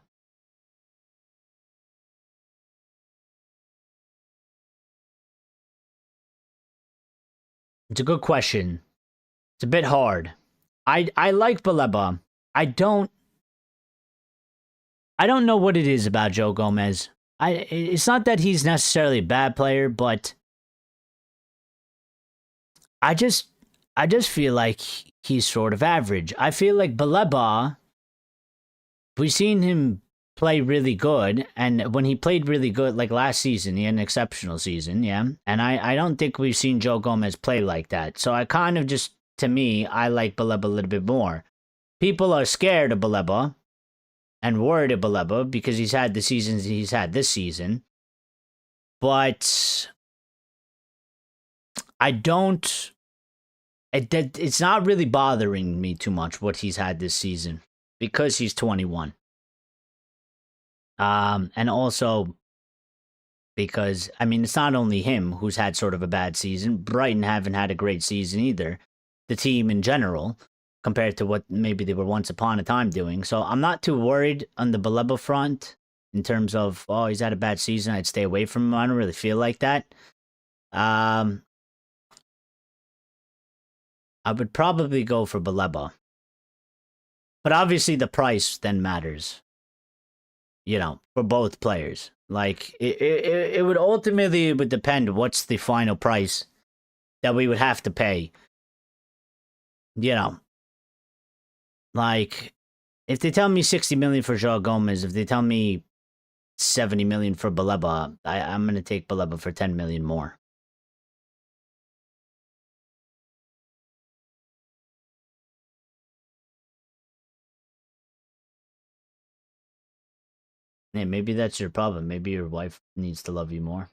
It's a good question. It's a bit hard. I like Baleba. I don't know what it is about Joe Gomez. It's not that he's necessarily a bad player, but I just feel like he's sort of average. I feel like Baleba, we've seen him play really good, and when he played really good, last season, he had an exceptional season, yeah? And I don't think we've seen Joe Gomez play like that. So I kind of just, to me, I like Baleba a little bit more. People are scared of Baleba and worried of Baleba because he's had the seasons he's had this season. But I don't... It's not really bothering me too much what he's had this season because he's 21. And also because, it's not only him who's had sort of a bad season. Brighton haven't had a great season either. The team in general, compared to what maybe they were once upon a time doing. So I'm not too worried on the Baleba front in terms of, oh, he's had a bad season, I'd stay away from him. I don't really feel like that. I would probably go for Baleba. But obviously the price then matters, for both players. It would ultimately depend what's the final price that we would have to pay. If they tell me 60 million for Joao Gomez, if they tell me 70 million for Baleba, I'm going to take Baleba for 10 million more. Hey, maybe that's your problem. Maybe your wife needs to love you more.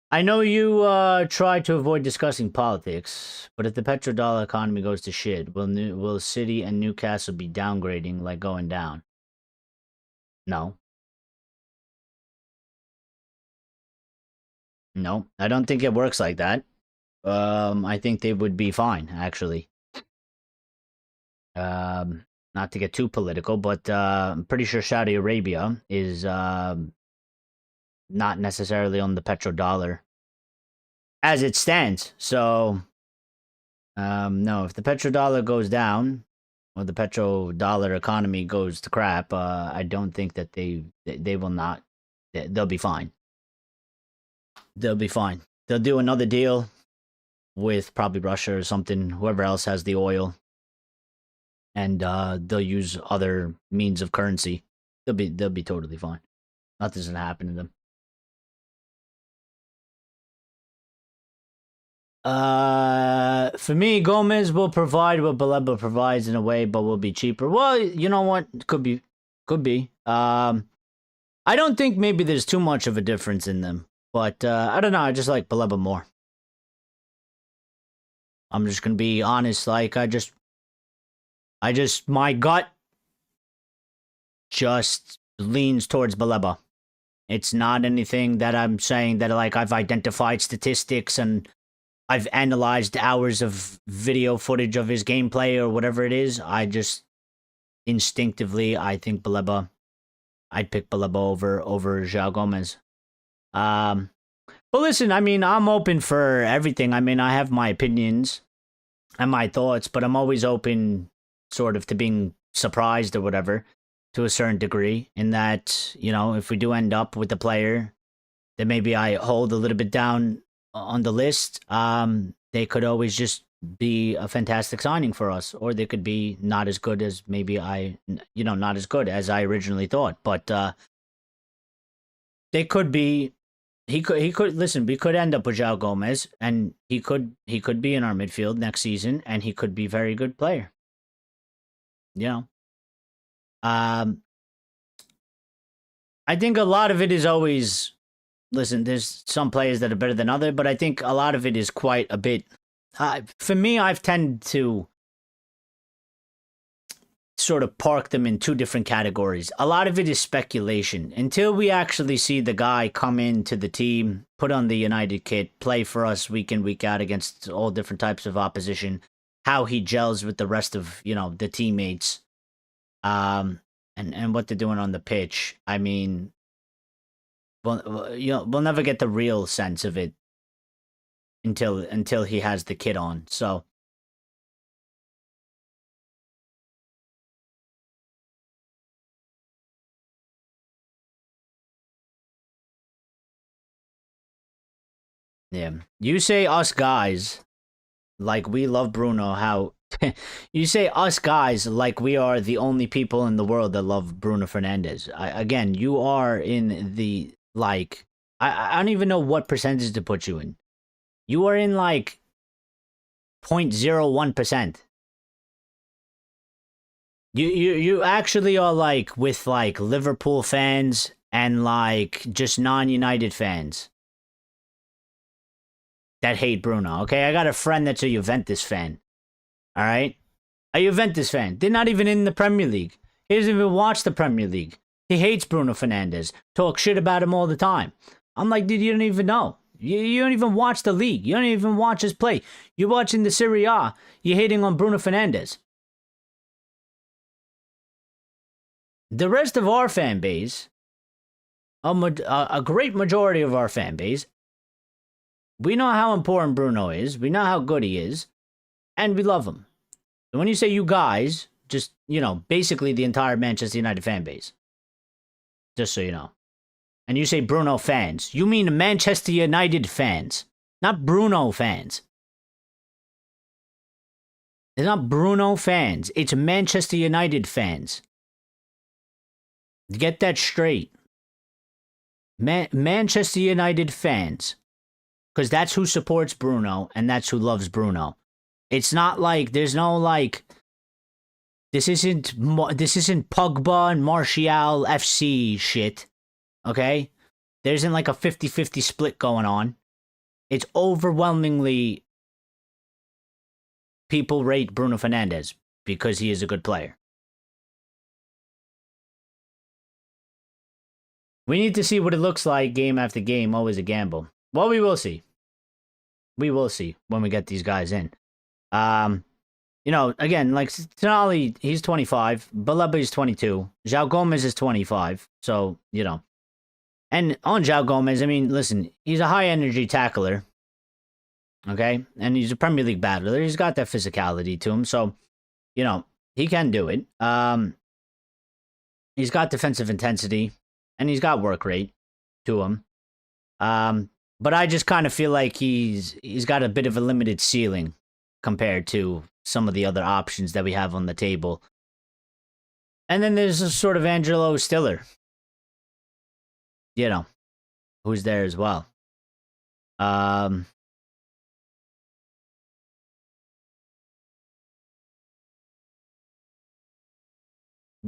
I know you try to avoid discussing politics, but if the petrodollar economy goes to shit, will City and Newcastle be downgrading like going down? No. No, I don't think it works like that. I think they would be fine, actually. Not to get too political, but I'm pretty sure Saudi Arabia is not necessarily on the petrodollar as it stands. So, no, if the petrodollar goes down or the petrodollar economy goes to crap, I don't think that they will not. They'll be fine. They'll be fine. They'll do another deal with probably Russia or something, whoever else has the oil, and they'll use other means of currency. They'll be totally fine. Nothing's gonna happen to them. For me, Gomez will provide what Baleba provides in a way, but will be cheaper. Well, you know what? Could be. I don't think maybe there's too much of a difference in them, but I don't know. I just like Baleba more. I'm just gonna be honest. Like I just my gut just leans towards Baleba. It's not anything that I'm saying that like I've identified statistics and I've analyzed hours of video footage of his gameplay or whatever it is. I just instinctively, I think Baleba. I'd pick Baleba over João Gomez. But listen, I mean, I'm open for everything. I mean, I have my opinions and my thoughts, but I'm always open, sort of, to being surprised or whatever, to a certain degree. In that, you know, if we do end up with a player that maybe I hold a little bit down on the list, they could always just be a fantastic signing for us, or they could be not as good as maybe not as good as I originally thought. But they could be. He could listen. We could end up with João Gomez, and he could be in our midfield next season, and he could be a very good player. You know, I think a lot of it is always. Listen, there's some players that are better than others, but I think a lot of it is quite a bit. For me, I've tended to sort of park them in two different categories. A lot of it is speculation. Until we actually see the guy come into the team, put on the United kit, play for us week in, week out against all different types of opposition, how he gels with the rest of, the teammates, and what they're doing on the pitch. I mean, we'll never get the real sense of it until he has the kit on. So yeah, you say us guys like we love Bruno. How you say us guys like we are the only people in the world that love Bruno Fernandes. Again, you are in the like I don't even know what percentage to put you in. You are in like 0.01%. You actually are like with like Liverpool fans and like just non-United fans that hate Bruno. Okay, I got a friend that's a Juventus fan. All right, a Juventus fan. They're not even in the Premier League. He doesn't even watch the Premier League. He hates Bruno Fernandes. Talk shit about him all the time. I'm like, dude, you don't even know. You don't even watch the league. You don't even watch us play. You're watching the Serie A. You're hating on Bruno Fernandes. The rest of our fan base, a great majority of our fan base, we know how important Bruno is. We know how good he is. And we love him. And when you say you guys, just, basically the entire Manchester United fan base. Just so you know. And you say Bruno fans. You mean Manchester United fans. Not Bruno fans. It's not Bruno fans. It's Manchester United fans. Get that straight. Manchester United fans. Because that's who supports Bruno and that's who loves Bruno. It's not like, there's no like, This isn't Pogba and Martial FC shit. Okay? There isn't like a 50-50 split going on. It's overwhelmingly people rate Bruno Fernandes because he is a good player. We need to see what it looks like game after game. Always a gamble. Well, we will see. We will see when we get these guys in. You know, again, like Tonali, he's 25. Baleba is 22. João Gomez is 25. So, you know. And on João Gomez, I mean, listen, he's a high-energy tackler. Okay? And he's a Premier League battler. He's got that physicality to him. So, you know, he can do it. He's got defensive intensity. And he's got work rate to him. But I just kind of feel like he's got a bit of a limited ceiling compared to some of the other options that we have on the table. And then there's a sort of Angelo Stiller. You know, who's there as well. But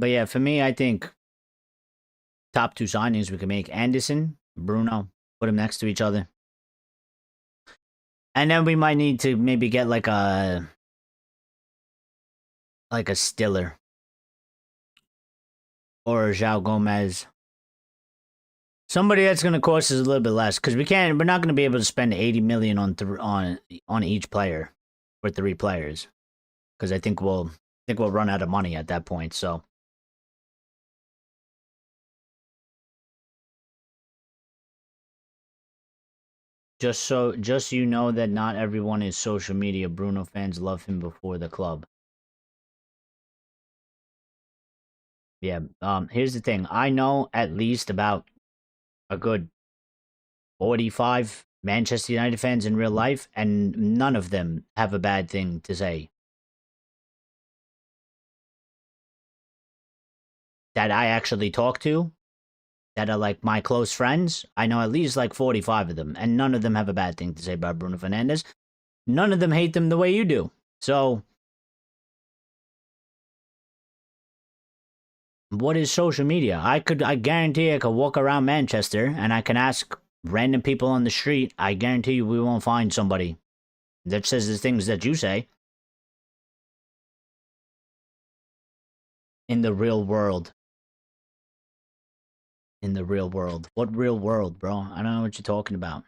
yeah, for me, I think top two signings we can make: Anderson, Bruno, put them next to each other. And then we might need to maybe get like a Stiller or João Gomez. Somebody that's going to cost us a little bit less, because we're not going to be able to spend 80 million on each player for 3 players, because I think we'll run out of money at that point. So just you know that not everyone is social media. Bruno fans love him before the club. Yeah. Here's the thing. I know at least about a good 45 Manchester United fans in real life, and none of them have a bad thing to say. That I actually talk to, that are like my close friends. I know at least like 45 of them, and none of them have a bad thing to say about Bruno Fernandes. None of them hate them the way you do. So, what is social media? I guarantee I could walk around Manchester and I can ask random people on the street. I guarantee you we won't find somebody that says the things that you say. In the real world. In the real world. What real world, bro? I don't know what you're talking about.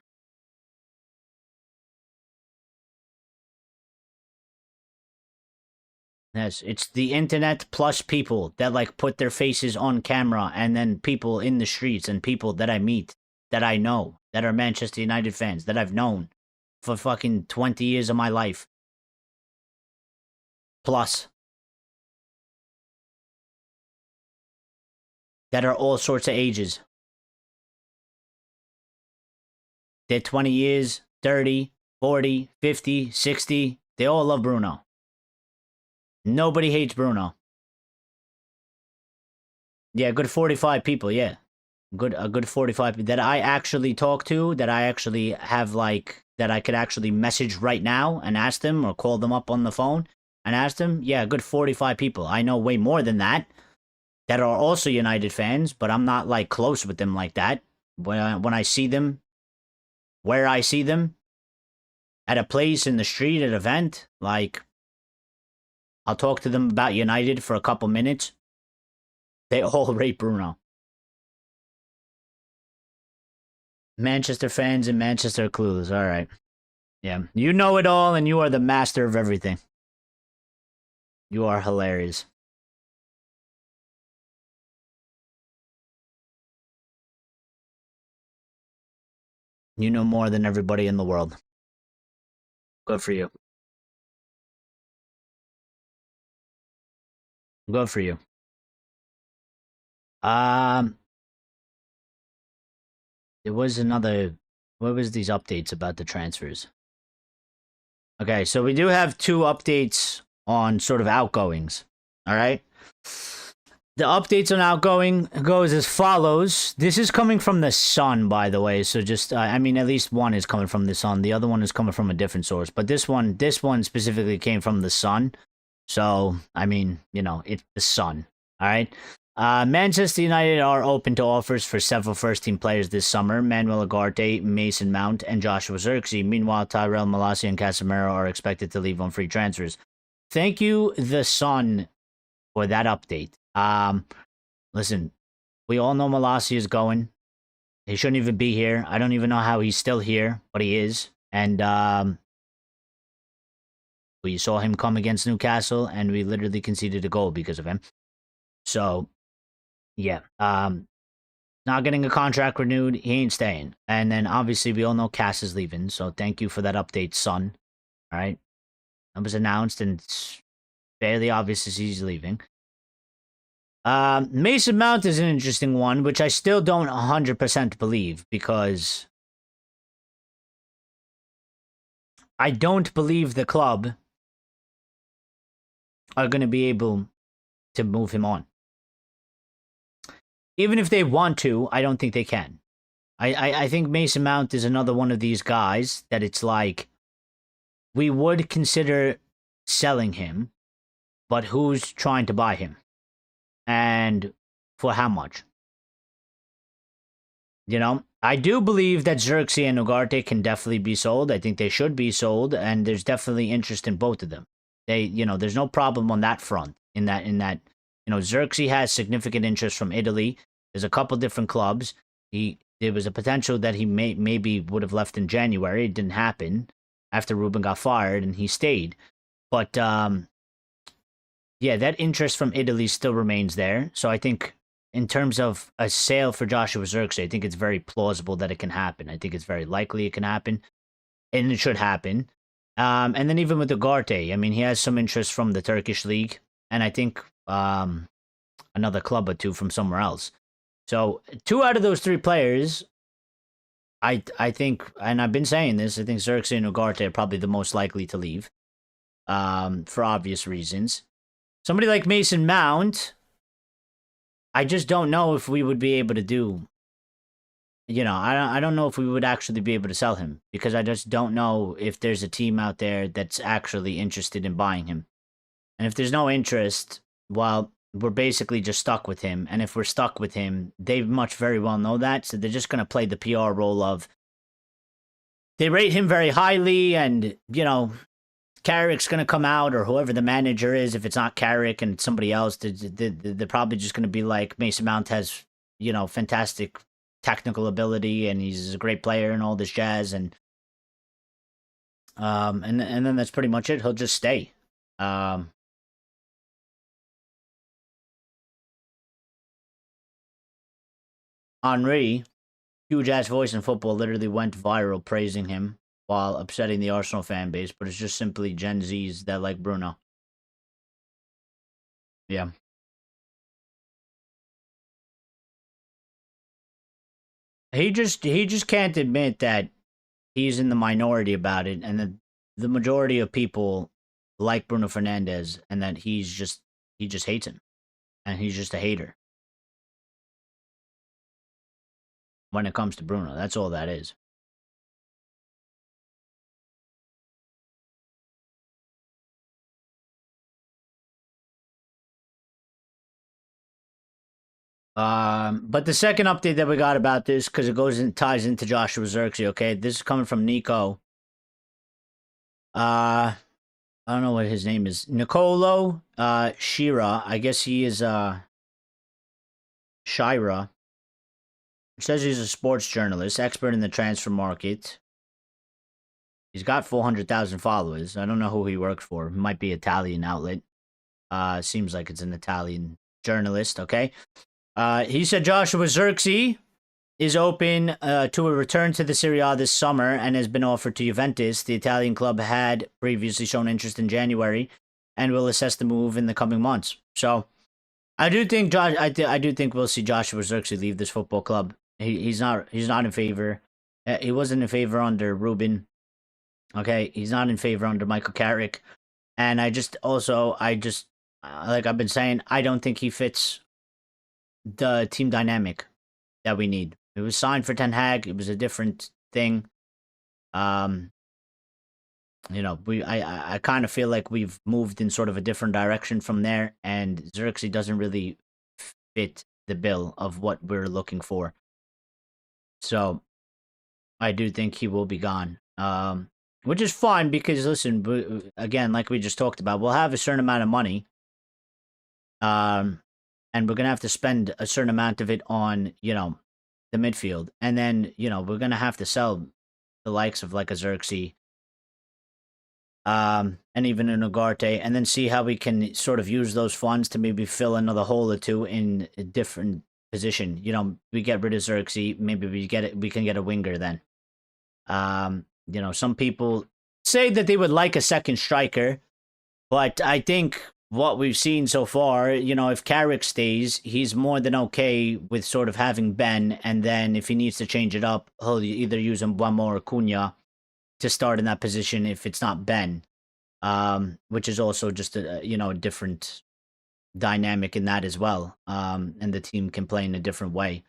Yes, it's the internet plus people that like put their faces on camera, and then people in the streets and people that I meet, that I know, that are Manchester United fans, that I've known for fucking 20 years of my life. Plus. That are all sorts of ages. They're 20 years, 30, 40, 50, 60. They all love Bruno. Nobody hates Bruno. Yeah, good 45 people, yeah. A good 45 that I actually talk to, that I actually have like, that I could actually message right now and ask them, or call them up on the phone and ask them. Yeah, a good 45 people. I know way more than that are also United fans, but I'm not like close with them like that. When I see them, where I see them, at a place, in the street, at an event, like, I'll talk to them about United for a couple minutes. They all rate Bruno. Manchester fans and Manchester clueless. All right. Yeah. You know it all, and you are the master of everything. You are hilarious. You know more than everybody in the world. Good for you. Good for you. There was another. What was these updates about the transfers? Okay, so we do have 2 updates on sort of outgoings. All right. The updates on outgoing goes as follows. This is coming from the Sun, by the way. So just, I mean, at least one is coming from the Sun. The other one is coming from a different source. But this one specifically came from the Sun. So, I mean, it's the sun. All right. Manchester United are open to offers for several first-team players this summer. Manuel Ugarte, Mason Mount, and Joshua Zirkzee. Meanwhile, Tyrell Malacia and Casemiro are expected to leave on free transfers. Thank you, the Sun, for that update. Listen, we all know Malacia is going. He shouldn't even be here. I don't even know how he's still here, but he is. And we saw him come against Newcastle, and we literally conceded a goal because of him. So, yeah. Not getting a contract renewed. He ain't staying. And then, obviously, we all know Cass is leaving. So, thank you for that update, Son. All right? That was announced, and it's fairly obvious as he's leaving. Mason Mount is an interesting one, which I still don't 100% believe, because I don't believe the club are going to be able to move him on. Even if they want to, I don't think they can. I think Mason Mount is another one of these guys that it's like, we would consider selling him, but who's trying to buy him? And for how much? I do believe that Zirkzee and Ugarte can definitely be sold. I think they should be sold, and there's definitely interest in both of them. There's no problem on that front. In that, Zirkzee has significant interest from Italy. There's a couple different clubs. There was a potential that he maybe would have left in January. It didn't happen after Ruben got fired, and he stayed. But yeah, that interest from Italy still remains there. So I think in terms of a sale for Joshua Zirkzee, I think it's very plausible that it can happen. I think it's very likely it can happen, and it should happen. And then even with Ugarte, I mean, he has some interest from the Turkish league, and I think another club or two from somewhere else. So 2 out of those 3 players, I think, and I've been saying this, I think Zirkzee and Ugarte are probably the most likely to leave, for obvious reasons. Somebody like Mason Mount, I just don't know if we would be able to do. I don't know if we would actually be able to sell him, because I just don't know if there's a team out there that's actually interested in buying him. And if there's no interest, well, we're basically just stuck with him. And if we're stuck with him, they much very well know that. So they're just going to play the PR role of, they rate him very highly, and, Carrick's going to come out, or whoever the manager is. If it's not Carrick and somebody else, they're probably just going to be like, Mason Mount has, fantastic technical ability, and he's a great player and all this jazz. And then that's pretty much it. He'll just stay. Henry, huge-ass voice in football, literally went viral praising him while upsetting the Arsenal fan base, but it's just simply Gen Zs that like Bruno. Yeah. He just can't admit that he's in the minority about it, and that the majority of people like Bruno Fernandes, and that he just hates him, and he's just a hater when it comes to Bruno. That's all that is. But the second update that we got about this, because it ties into Joshua Zirkzee, okay? This is coming from Nico. I don't know what his name is. Nicolo Shira. I guess he is Shira. It says he's a sports journalist, expert in the transfer market. He's got 400,000 followers. I don't know who he works for. It might be Italian outlet. Seems like it's an Italian journalist, okay? He said Joshua Zirkzee is open to a return to the Serie A this summer and has been offered to Juventus. The Italian club had previously shown interest in January and will assess the move in the coming months. So I do think I do think we'll see Joshua Zirkzee leave this football club. He's not in favor. He wasn't in favor under Ruben. Okay, he's not in favor under Michael Carrick. And I just like I've been saying, I don't think he fits the team dynamic that we need. It was signed for Ten Hag. It was a different thing. You know, I kind of feel like we've moved in sort of a different direction from there, and Xerxes doesn't really fit the bill of what we're looking for. So I do think he will be gone. Which is fine because listen, again, like we just talked about, we'll have a certain amount of money. And we're gonna have to spend a certain amount of it on, you know, the midfield. And then, you know, we're gonna have to sell the likes of like a Xerxes, and even an Ugarte, and then see how we can sort of use those funds to maybe fill another hole or two in a different position. You know, we get rid of Xerxes, maybe we can get a winger then. You know, some people say that they would like a second striker, but I think what we've seen so far, you know, if Carrick stays, he's more than okay with sort of having Ben, and then if he needs to change it up, he'll either use Mbeumo or Cunha to start in that position if it's not Ben, which is also just a, you know, a different dynamic in that as well, and the team can play in a different way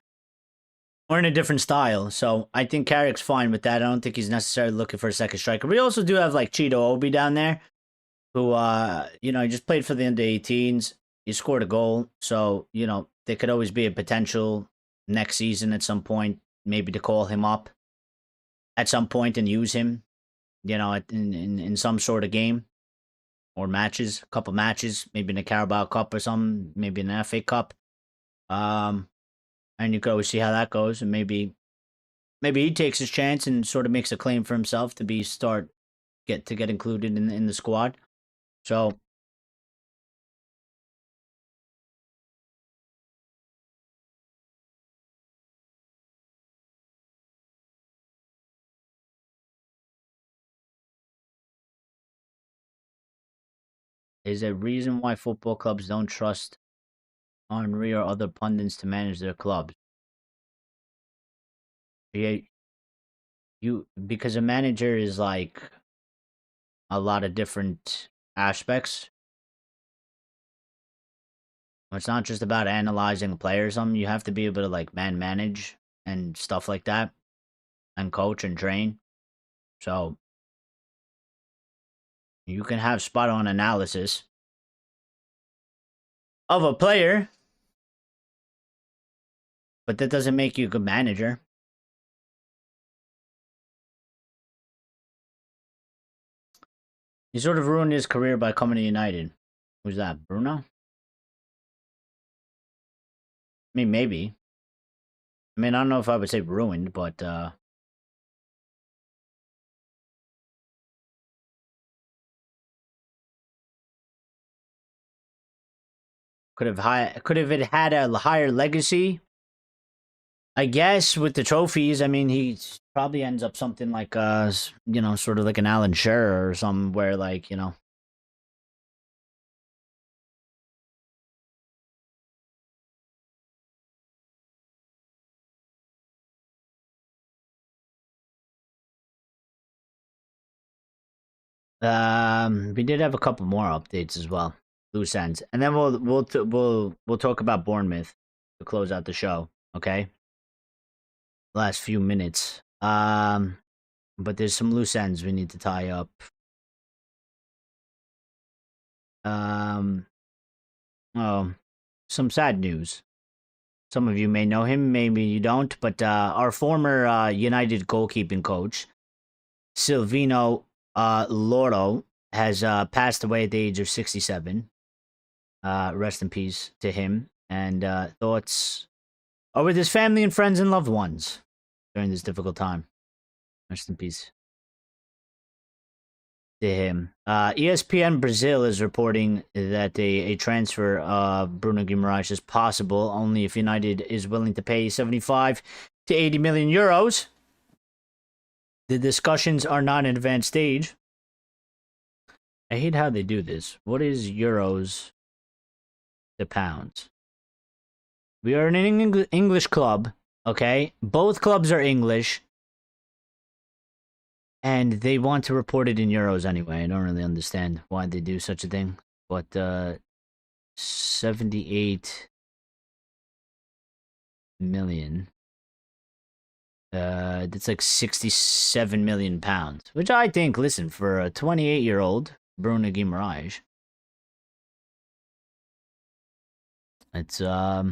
or in a different style. So I think Carrick's fine with that. I don't think he's necessarily looking for a second striker. We also do have like Cheeto Obi down there, who, you know, he just played for the under-18s. He scored a goal. So, you know, there could always be a potential next season at some point, maybe to call him up at some point and use him, you know, in some sort of game or matches, a couple matches, maybe in a Carabao Cup or something, maybe in an FA Cup. And you could always see how that goes. And maybe he takes his chance and sort of makes a claim for himself to get included in the squad. So is a reason why football clubs don't trust Henry or other pundits to manage their clubs. Yeah, because a manager is like a lot of different aspects. It's not just about analyzing a player or something. You have to be able to like manage and stuff like that, and coach and train. So you can have spot on analysis of a player, but that doesn't make you a good manager. He sort of ruined his career by coming to United. Who's that? Bruno? I mean, maybe. I mean, I don't know if I would say ruined, but could have it had a higher legacy, I guess, with the trophies. I mean, he probably ends up something like you know, sort of like an Alan Shearer or something, where like, you know, we did have a couple more updates as well, loose ends, and then we'll talk about Bournemouth to close out the show. Okay, last few minutes. But there's some loose ends we need to tie up. Oh, some sad news. Some of you may know him, maybe you don't, but our former United goalkeeping coach, Silvino Loro, has passed away at the age of 67. Rest in peace to him. And thoughts are with his family and friends and loved ones during this difficult time. Rest in peace to him. ESPN Brazil is reporting that a transfer of Bruno Guimarães is possible only if United is willing to pay 75 to 80 million euros. The discussions are not in advanced stage. I hate how they do this. What is euros to pounds? We are an English club, okay? Both clubs are English. And they want to report it in euros anyway. I don't really understand why they do such a thing. But 78 million. That's like 67 million pounds, which I think, listen, for a 28-year-old Bruno Guimares, it's I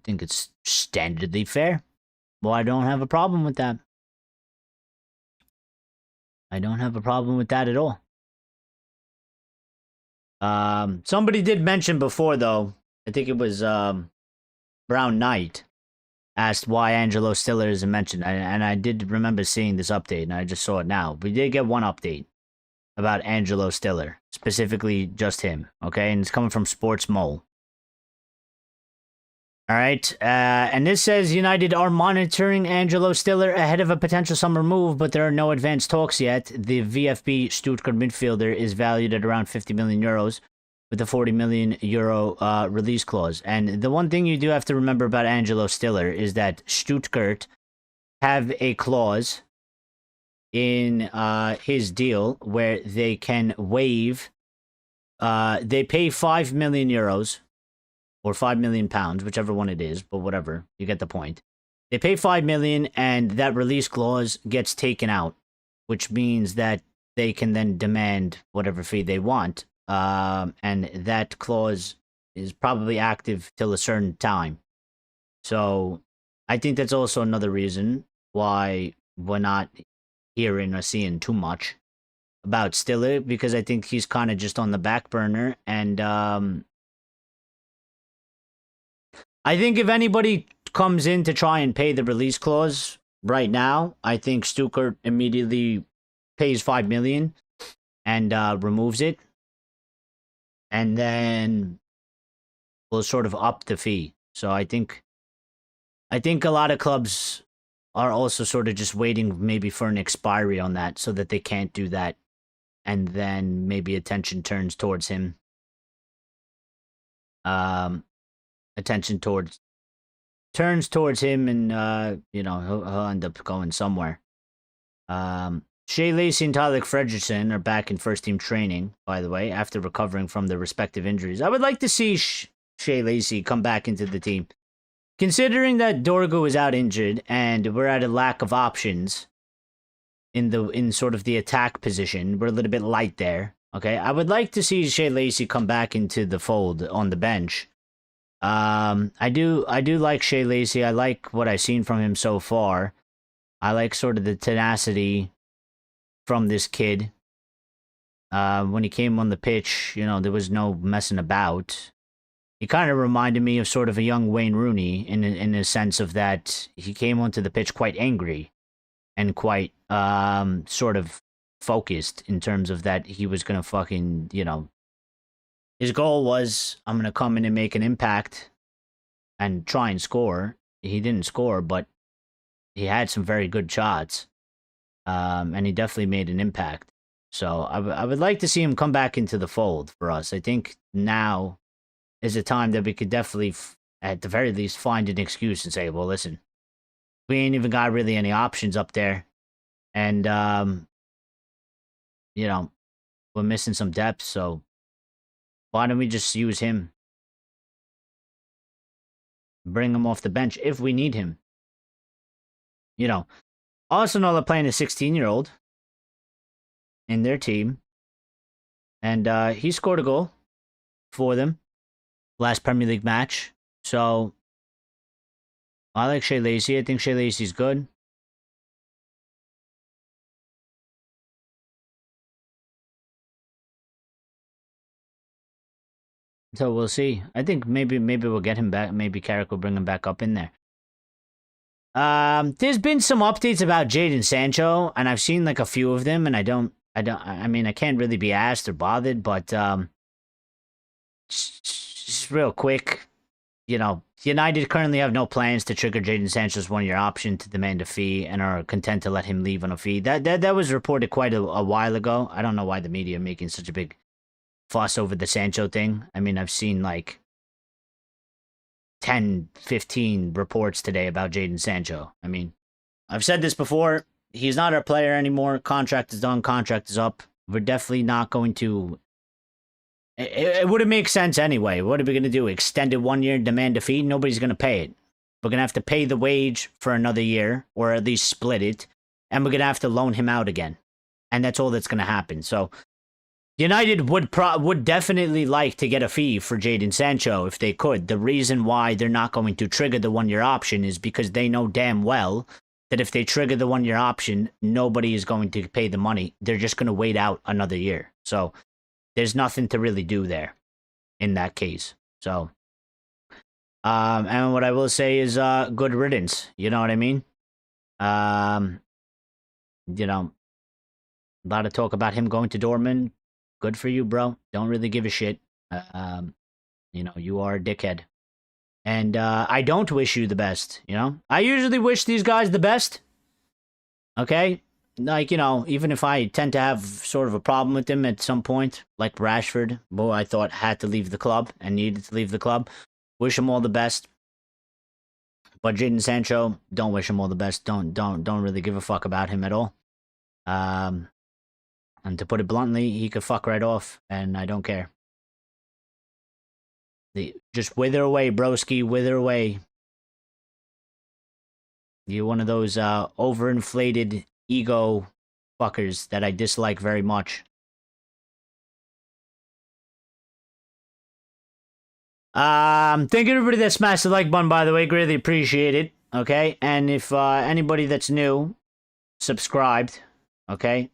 think it's standardly fair. Well, I don't have a problem with that. I don't have a problem with that at all. Somebody did mention before, though, I think it was Brown Knight, asked why Angelo Stiller isn't mentioned. And I did remember seeing this update, and I just saw it now. We did get one update about Angelo Stiller, specifically just him, okay? And it's coming from Sports Mole. All right, and this says United are monitoring Angelo Stiller ahead of a potential summer move, but there are no advanced talks yet. The VfB Stuttgart midfielder is valued at around 50 million euros with a 40 million euro release clause. And the one thing you do have to remember about Angelo Stiller is that Stuttgart have a clause in his deal where they can waive, they pay 5 million euros or 5 million pounds, whichever one it is, but whatever, you get the point. They pay 5 million and that release clause gets taken out, which means that they can then demand whatever fee they want. And that clause is probably active till a certain time. So I think that's also another reason why we're not hearing or seeing too much about Stiller, because I think he's kind of just on the back burner. And I think if anybody comes in to try and pay the release clause right now, I think Stuttgart immediately pays 5 million and removes it. And then we'll sort of up the fee. So I think a lot of clubs are also sort of just waiting maybe for an expiry on that so that they can't do that. And then maybe attention turns towards him. Turns towards him, and you know, he'll end up going somewhere. Shea Lacey and Tyler Fredrickson are back in first team training, by the way, after recovering from their respective injuries. I would like to see Shea Lacey come back into the team, considering that Dorgu is out injured and we're at a lack of options in sort of the attack position. We're a little bit light there. Okay, I would like to see Shea Lacey come back into the fold on the bench. I do like Shea Lacey. I like what I've seen from him so far. I like sort of the tenacity from this kid. When he came on the pitch, you know, there was no messing about. He kind of reminded me of sort of a young Wayne Rooney in the sense of that he came onto the pitch quite angry and quite sort of focused in terms of that he was gonna fucking, you know, his goal was, I'm going to come in and make an impact and try and score. He didn't score, but he had some very good shots. And he definitely made an impact. So I would like to see him come back into the fold for us. I think now is a time that we could definitely, at the very least, find an excuse and say, well, listen, we ain't even got really any options up there. And, you know, we're missing some depth, so why don't we just use him? Bring him off the bench if we need him. You know, Arsenal are playing a 16-year-old in their team. And he scored a goal for them last Premier League match. So I like Shea Lacey. I think Shea Lacey's good. So we'll see. I think maybe we'll get him back. Maybe Carrick will bring him back up in there. There's been some updates about Jadon Sancho, and I've seen like a few of them, and I mean, I can't really be asked or bothered, but just real quick, you know, United currently have no plans to trigger Jadon Sancho's one-year option to demand a fee and are content to let him leave on a fee. That was reported quite a while ago. I don't know why the media are making such a big fuss over the Sancho thing. I mean, I've seen like 10, 15 reports today about Jadon Sancho. I mean, I've said this before. He's not our player anymore. Contract is done. Contract is up. We're definitely not going to... It wouldn't make sense anyway. What are we going to do? Extend it 1 year and demand a fee? Nobody's going to pay it. We're going to have to pay the wage for another year, or at least split it. And we're going to have to loan him out again. And that's all that's going to happen. So United would definitely like to get a fee for Jadon Sancho if they could. The reason why they're not going to trigger the one-year option is because they know damn well that if they trigger the one-year option, nobody is going to pay the money. They're just going to wait out another year. So there's nothing to really do there in that case. So, and what I will say is good riddance. You know what I mean? You know, a lot of talk about him going to Dortmund. Good for you, bro. Don't really give a shit. You know, you are a dickhead. And I don't wish you the best, you know? I usually wish these guys the best. Okay? Like, you know, even if I tend to have sort of a problem with them at some point, like Rashford, who I thought had to leave the club and needed to leave the club. Wish him all the best. But Jadon Sancho, don't wish him all the best. Don't really give a fuck about him at all. And to put it bluntly, he could fuck right off, and I don't care. Just wither away, broski, wither away. You're one of those overinflated ego fuckers that I dislike very much. Thank you everybody that smashed the like button, by the way. Greatly appreciate it. Okay, and if anybody that's new, subscribed. Okay.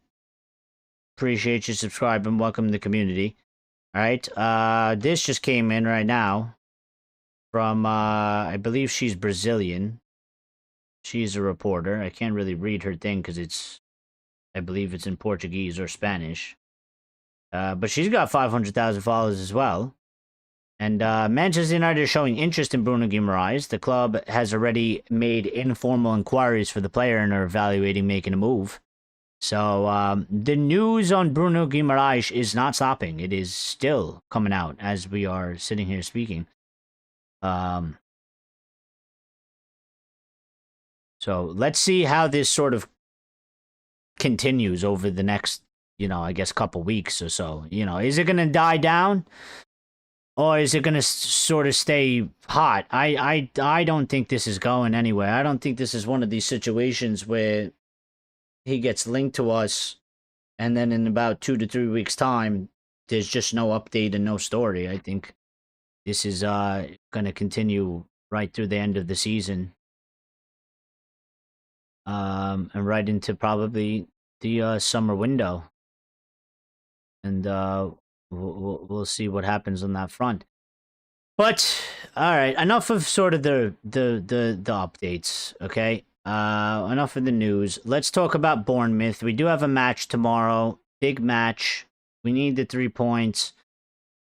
Appreciate you subscribing. Welcome to the community. All right. This just came in right now from, I believe she's Brazilian. She's a reporter. I can't really read her thing because I believe it's in Portuguese or Spanish. But she's got 500,000 followers as well. And Manchester United is showing interest in Bruno Guimares. The club has already made informal inquiries for the player and are evaluating making a move. So, the news on Bruno Guimarães is not stopping. It is still coming out as we are sitting here speaking. So, let's see how this sort of continues over the next, you know, I guess couple weeks or so. You know, is it going to die down? Or is it going to sort of stay hot? I don't think this is going anywhere. I don't think this is one of these situations where he gets linked to us, and then in about 2 to 3 weeks' time, there's just no update and no story. I think this is going to continue right through the end of the season, and right into probably the summer window, and we'll see what happens on that front. But all right, enough of sort of the updates. Okay. Enough of the news. Let's talk about Bournemouth. We do have a match tomorrow. Big match. We need the 3 points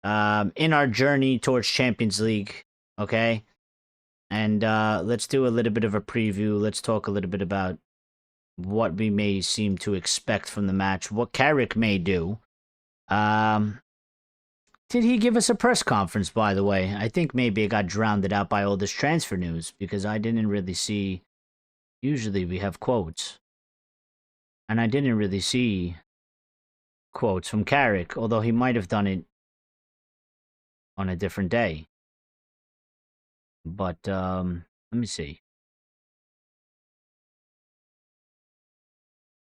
in our journey towards Champions League. Okay? And let's do a little bit of a preview. Let's talk a little bit about what we may seem to expect from the match. What Carrick may do. Did he give us a press conference, by the way? I think maybe it got drowned out by all this transfer news because I didn't really see... Usually we have quotes. And I didn't really see quotes from Carrick, although he might have done it on a different day. But, let me see.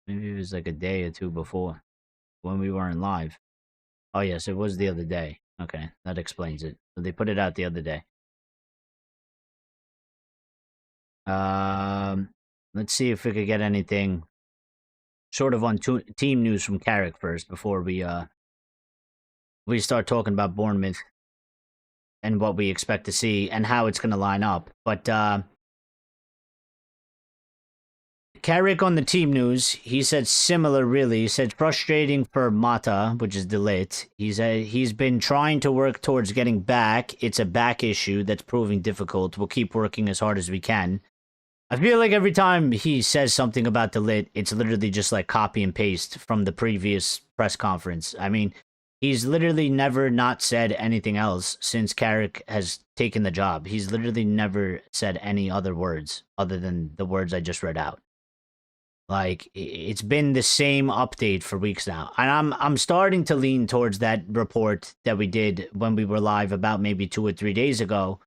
Maybe it was like a day or two before when we weren't live. Oh, yes, it was the other day. Okay, that explains it. So they put it out the other day. Let's see if we could get anything sort of on team news from Carrick first before we start talking about Bournemouth and what we expect to see and how it's going to line up. But Carrick on the team news, he said similar really. He said frustrating for Mata, which is De Ligt. He's been trying to work towards getting back. It's a back issue that's proving difficult. We'll keep working as hard as we can. I feel like every time he says something about De Ligt, it's literally just like copy and paste from the previous press conference. I mean, he's literally never not said anything else since Carrick has taken the job. He's literally never said any other words other than the words I just read out. Like, it's been the same update for weeks now. And I'm starting to lean towards that report that we did when we were live about maybe 2 or 3 days ago,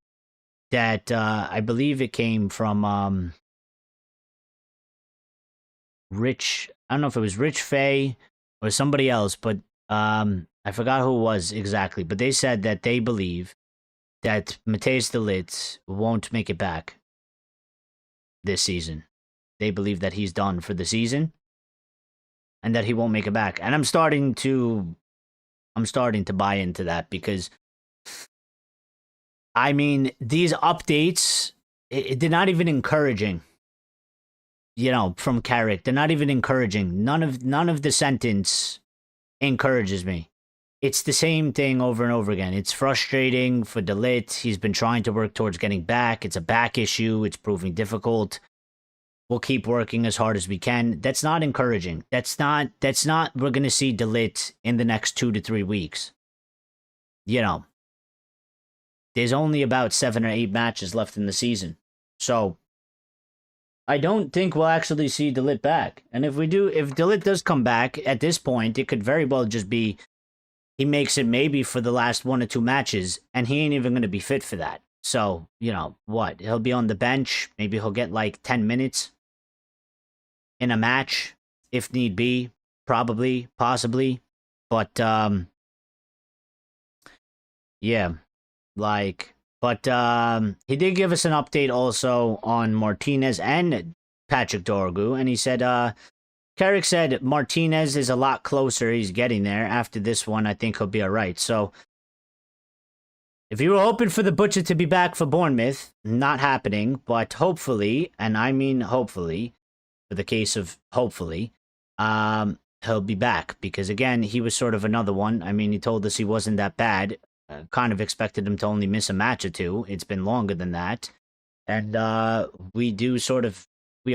that I believe it came from Rich. I don't know if it was Rich Fay or somebody else, but I forgot who it was exactly. But they said that they believe that Matthijs de Ligt won't make it back this season. They believe that he's done for the season and that he won't make it back. And I'm starting to buy into that because I mean, these updates, they're not even encouraging. You know, from Carrick, they're not even encouraging. None of the sentence encourages me. It's the same thing over and over again. It's frustrating for de Ligt. He's been trying to work towards getting back. It's a back issue. It's proving difficult. We'll keep working as hard as we can. That's not encouraging. That's not we're going to see de Ligt in the next 2 to 3 weeks. You know, there's only about 7 or 8 matches left in the season. So I don't think we'll actually see de Ligt back. And if we do, if de Ligt does come back at this point, it could very well just be he makes it maybe for the last 1 or 2 matches, and he ain't even going to be fit for that. So, you know, what? He'll be on the bench. Maybe he'll get like 10 minutes in a match, if need be. Probably, possibly. But, yeah. Like, but he did give us an update also on Martinez and Patrick Dorgu, and he said, Carrick said Martinez is a lot closer. He's getting there. After this one, I think he'll be all right. So, if you were hoping for the Butcher to be back for Bournemouth, not happening, but hopefully, and I mean hopefully, for the case of hopefully, he'll be back. Because again, he was sort of another one. I mean, he told us he wasn't that bad. Kind of expected him to only miss a match or 2. It's been longer than that. And we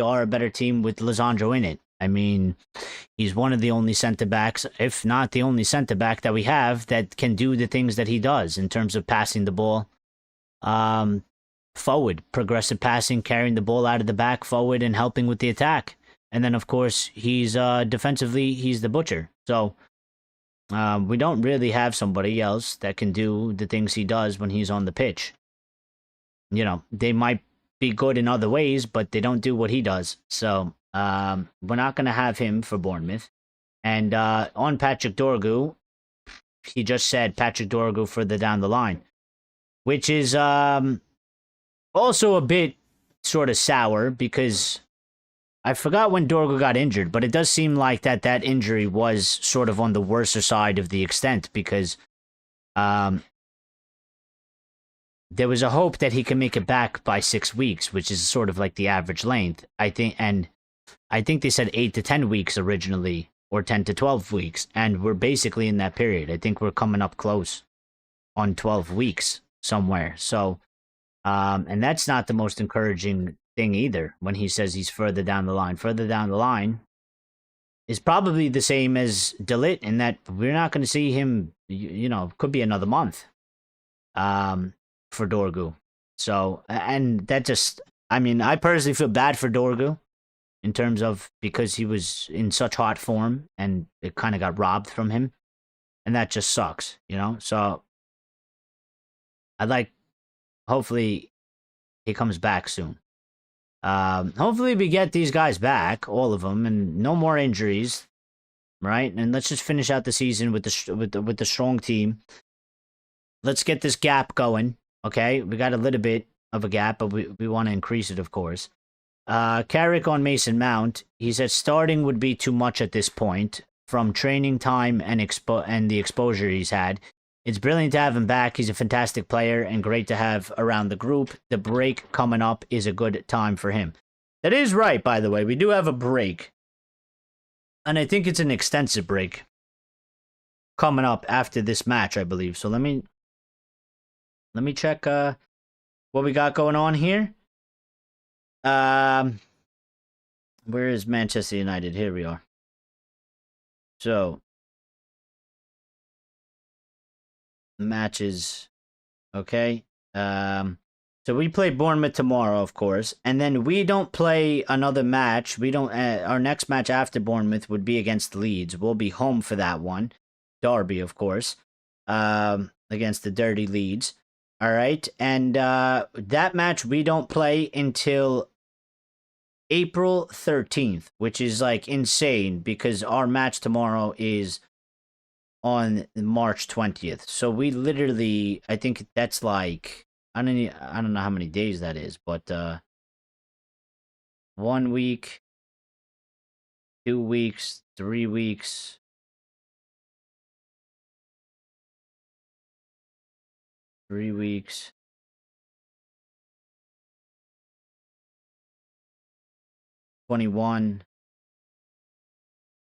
are a better team with Lisandro in it. I mean, he's one of the only center-backs, if not the only center-back that we have that can do the things that he does in terms of passing the ball forward, progressive passing, carrying the ball out of the back forward and helping with the attack. And then, of course, he's defensively, he's the Butcher. So we don't really have somebody else that can do the things he does when he's on the pitch. You know, they might be good in other ways, but they don't do what he does. So we're not going to have him for Bournemouth. And on Patrick Dorgu, he just said Patrick Dorgu further down the line, which is also a bit sort of sour because I forgot when Dorgu got injured, but it does seem like that injury was sort of on the worser side of the extent because there was a hope that he can make it back by 6 weeks, which is sort of like the average length, I think. And I think they said 8 to 10 weeks originally, or 10 to 12 weeks. And we're basically in that period. I think we're coming up close on 12 weeks somewhere. So, and that's not the most encouraging thing either when he says he's further down the line. Further down the line is probably the same as de Ligt in that we're not going to see him, you know, could be another month. For Dorgu. So, and that just, I mean, I personally feel bad for Dorgu in terms of because he was in such hot form and it kind of got robbed from him. And that just sucks, you know? So, hopefully he comes back soon. Hopefully we get these guys back, all of them, and no more injuries, right? And let's just finish out the season with the strong team. Let's get this gap going. Okay, we got a little bit of a gap, but we want to increase it, of course. Carrick on Mason Mount, he said starting would be too much at this point from training time and the exposure he's had. It's brilliant to have him back. He's a fantastic player and great to have around the group. The break coming up is a good time for him. That is right, by the way. We do have a break. And I think it's an extensive break coming up after this match, I believe. So let me check what we got going on here. Where is Manchester United? Here we are. So matches, okay. So we play Bournemouth tomorrow, of course, and then we don't play another match. We don't. Our next match after Bournemouth would be against Leeds. We'll be home for that one, Derby, of course, against the dirty Leeds. All right. And that match we don't play until April 13th, which is like insane because our match tomorrow is on March 20th. So we literally, I think that's like, I don't know how many days that is, but 1 week, 2 weeks, 3 weeks. 3 weeks. 21.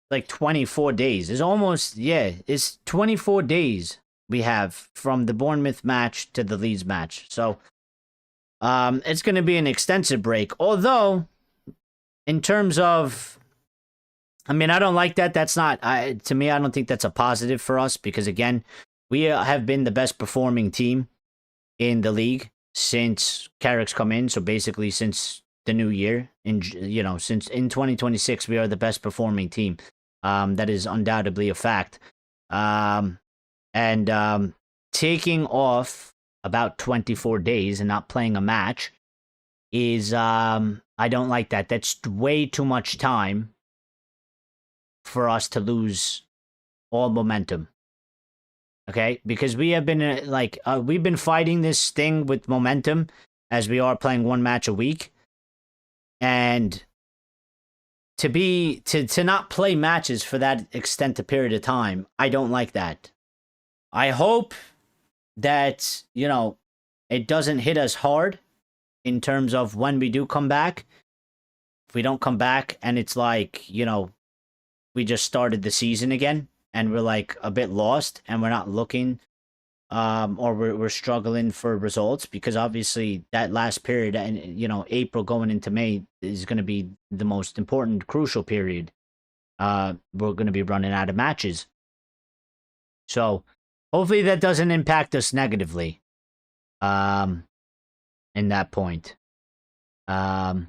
Like 24 days. It's almost, yeah, it's 24 days we have from the Bournemouth match to the Leeds match. So it's going to be an extensive break. Although, in terms of, I mean, I don't like that. That's not, to me, I don't think that's a positive for us because, again, we have been the best performing team in the league since Carrick's come in. So basically, since the new year, since in 2026, we are the best performing team. That is undoubtedly a fact. And taking off about 24 days and not playing a match is, I don't like that. That's way too much time for us to lose all momentum. Okay? Because we have been, we've been fighting this thing with momentum as we are playing one match a week. And to not play matches for that extended period of time, I don't like that. I hope that, it doesn't hit us hard in terms of when we do come back. If we don't come back and it's like, we just started the season again and we're like a bit lost and we're not looking or we're struggling for results, because obviously that last period and April going into May is going to be the most important, crucial period. We're going to be running out of matches, so hopefully that doesn't impact us negatively in that point. But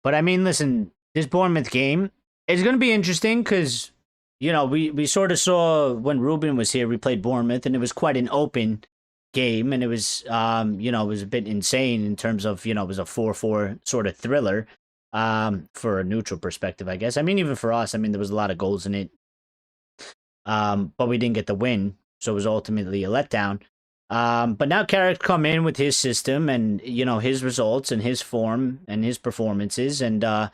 I mean, listen, this Bournemouth game is going to be interesting because we sort of saw when Ruben was here, we played Bournemouth, and it was quite an open game, and it was, it was a bit insane in terms of, it was a 4-4 sort of thriller for a neutral perspective, I guess. I mean, even for us, I mean, there was a lot of goals in it, but we didn't get the win, so it was ultimately a letdown. But now Carrick come in with his system and, his results and his form and his performances, and, I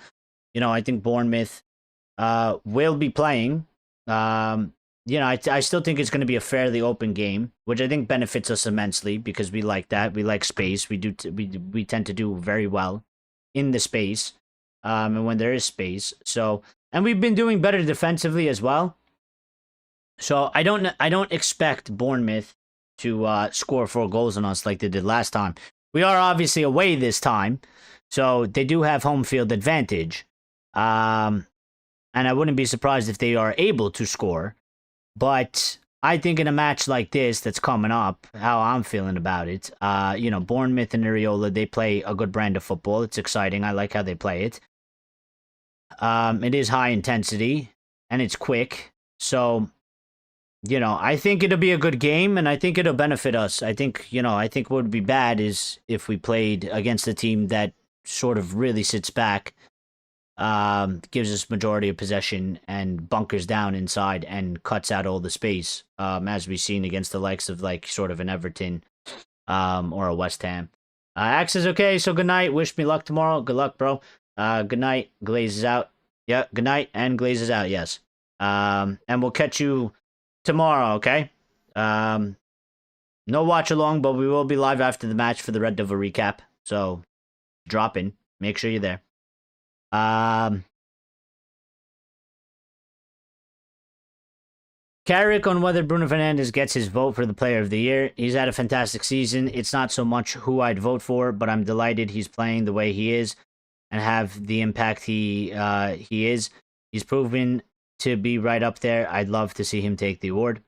think Bournemouth will be playing. I still think it's going to be a fairly open game, which I think benefits us immensely because we like that. We like space. We tend to do very well in the space, and when there is space. So, and we've been doing better defensively as well. So I don't expect Bournemouth to score 4 goals on us like they did last time. We are obviously away this time, so they do have home field advantage. And I wouldn't be surprised if they are able to score. But I think in a match like this that's coming up, how I'm feeling about it, Bournemouth and Areola, they play a good brand of football. It's exciting. I like how they play it. It is high intensity, and it's quick. So, I think it'll be a good game, and I think it'll benefit us. I think what would be bad is if we played against a team that sort of really sits back, gives us majority of possession and bunkers down inside and cuts out all the space, as we've seen against the likes of sort of an Everton or a West Ham. Axe is okay, so good night. Wish me luck tomorrow. Good luck, bro. Good night. Glaze is out. Yeah, good night, and Glaze is out, yes. And we'll catch you tomorrow, okay? No watch along, but we will be live after the match for the Red Devil recap. So drop in. Make sure you're there. Carrick on whether Bruno Fernandes gets his vote for the player of the year. He's had a fantastic season. It's not so much who I'd vote for, but I'm delighted he's playing the way he is and have the impact he is. He's proven to be right up there. I'd love to see him take the award.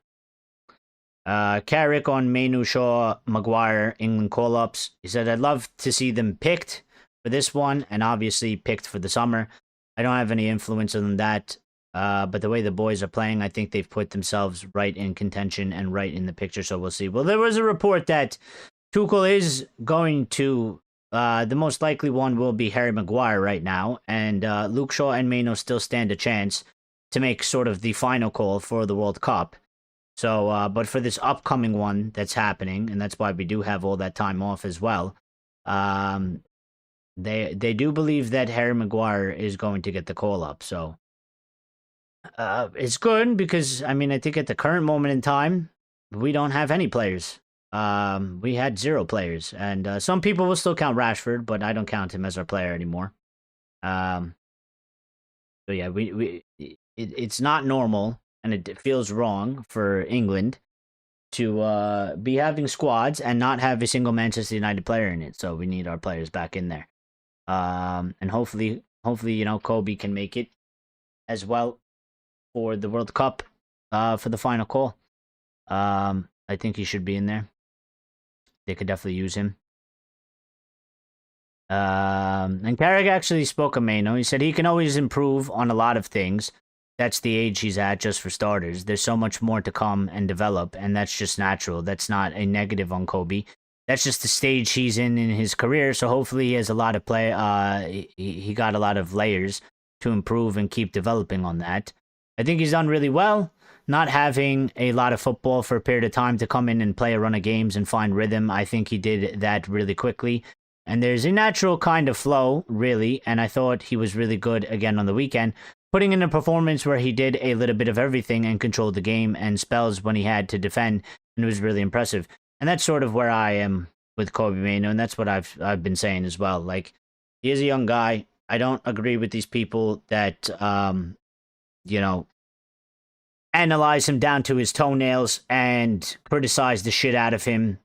Carrick on Manu, Shaw, Maguire, England call-ups. He said, I'd love to see them picked for this one, and obviously picked for the summer. I don't have any influence on that. But the way the boys are playing, I think they've put themselves right in contention and right in the picture. So we'll see. Well, there was a report that Tuchel is going to. The most likely one will be Harry Maguire right now, and Luke Shaw and Maino still stand a chance to make sort of the final call for the World Cup. So, but for this upcoming one that's happening, and that's why we do have all that time off as well. They do believe that Harry Maguire is going to get the call up. So, it's good because I mean I think at the current moment in time we don't have any players. We had 0 players, and some people will still count Rashford, but I don't count him as our player anymore. So yeah, it's not normal, and it feels wrong for England to be having squads and not have a single Manchester United player in it. So we need our players back in there, and hopefully, Kobe can make it as well for the World Cup, for the final call. I think he should be in there. They could definitely use him. And Carrick actually spoke of Maino. He said he can always improve on a lot of things. That's the age he's at, just for starters. There's so much more to come and develop, and that's just natural. That's not a negative on Kobe. That's just the stage he's in his career. So hopefully he has a lot of play. He got a lot of layers to improve and keep developing on that. I think he's done really well. Not having a lot of football for a period of time to come in and play a run of games and find rhythm, I think he did that really quickly. And there's a natural kind of flow, really, and I thought he was really good again on the weekend, putting in a performance where he did a little bit of everything and controlled the game, and spells when he had to defend, and it was really impressive. And that's sort of where I am with Kobe Maino, and that's what I've been saying as well. Like, he is a young guy. I don't agree with these people that, analyze him down to his toenails and criticize the shit out of him.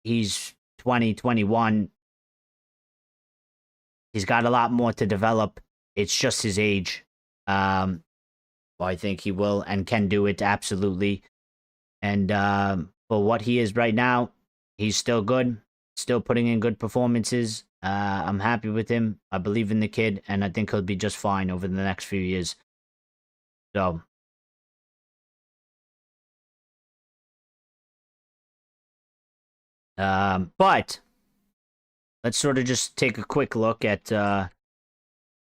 He's 20, 21. He's got a lot more to develop. It's just his age. I think he will and can do it, absolutely. And for what he is right now, he's still good. Still putting in good performances. I'm happy with him. I believe in the kid, and I think he'll be just fine over the next few years. So, but let's sort of just take a quick look at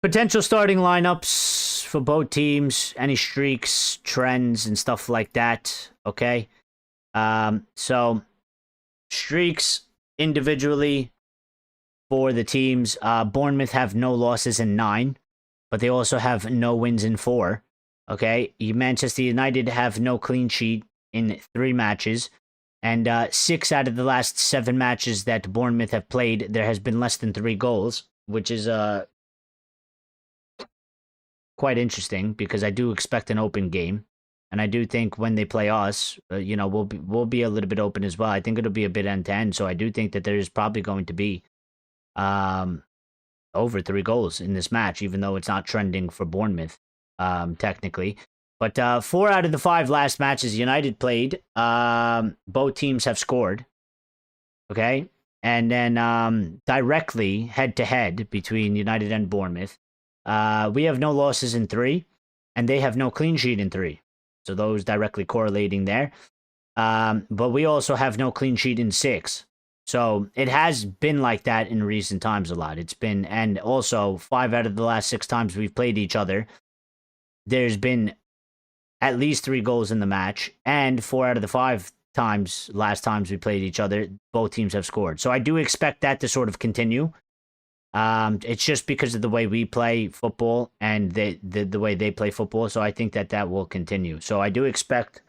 potential starting lineups for both teams, any streaks, trends, and stuff like that. Okay. So streaks individually for the teams. Bournemouth have no losses in 9, but they also have no wins in 4. Okay. Manchester United have no clean sheet in 3 matches. And 6 out of the last 7 matches that Bournemouth have played, there has been less than 3 goals, which is quite interesting because I do expect an open game, and I do think when they play us, we'll be a little bit open as well. I think it'll be a bit end to end, so I do think that there is probably going to be over 3 goals in this match, even though it's not trending for Bournemouth technically. But 4 out of the 5 last matches United played, both teams have scored. Okay? And then directly head-to-head between United and Bournemouth, we have no losses in 3, and they have no clean sheet in 3. So those directly correlating there. But we also have no clean sheet in 6. So it has been like that in recent times a lot. It's been, and also 5 out of the last 6 times we've played each other, there's been at least 3 goals in the match, and 4 out of the 5 last times we played each other, both teams have scored. So I do expect that to sort of continue. It's just because of the way we play football and the way they play football. So I think that will continue. So I do expect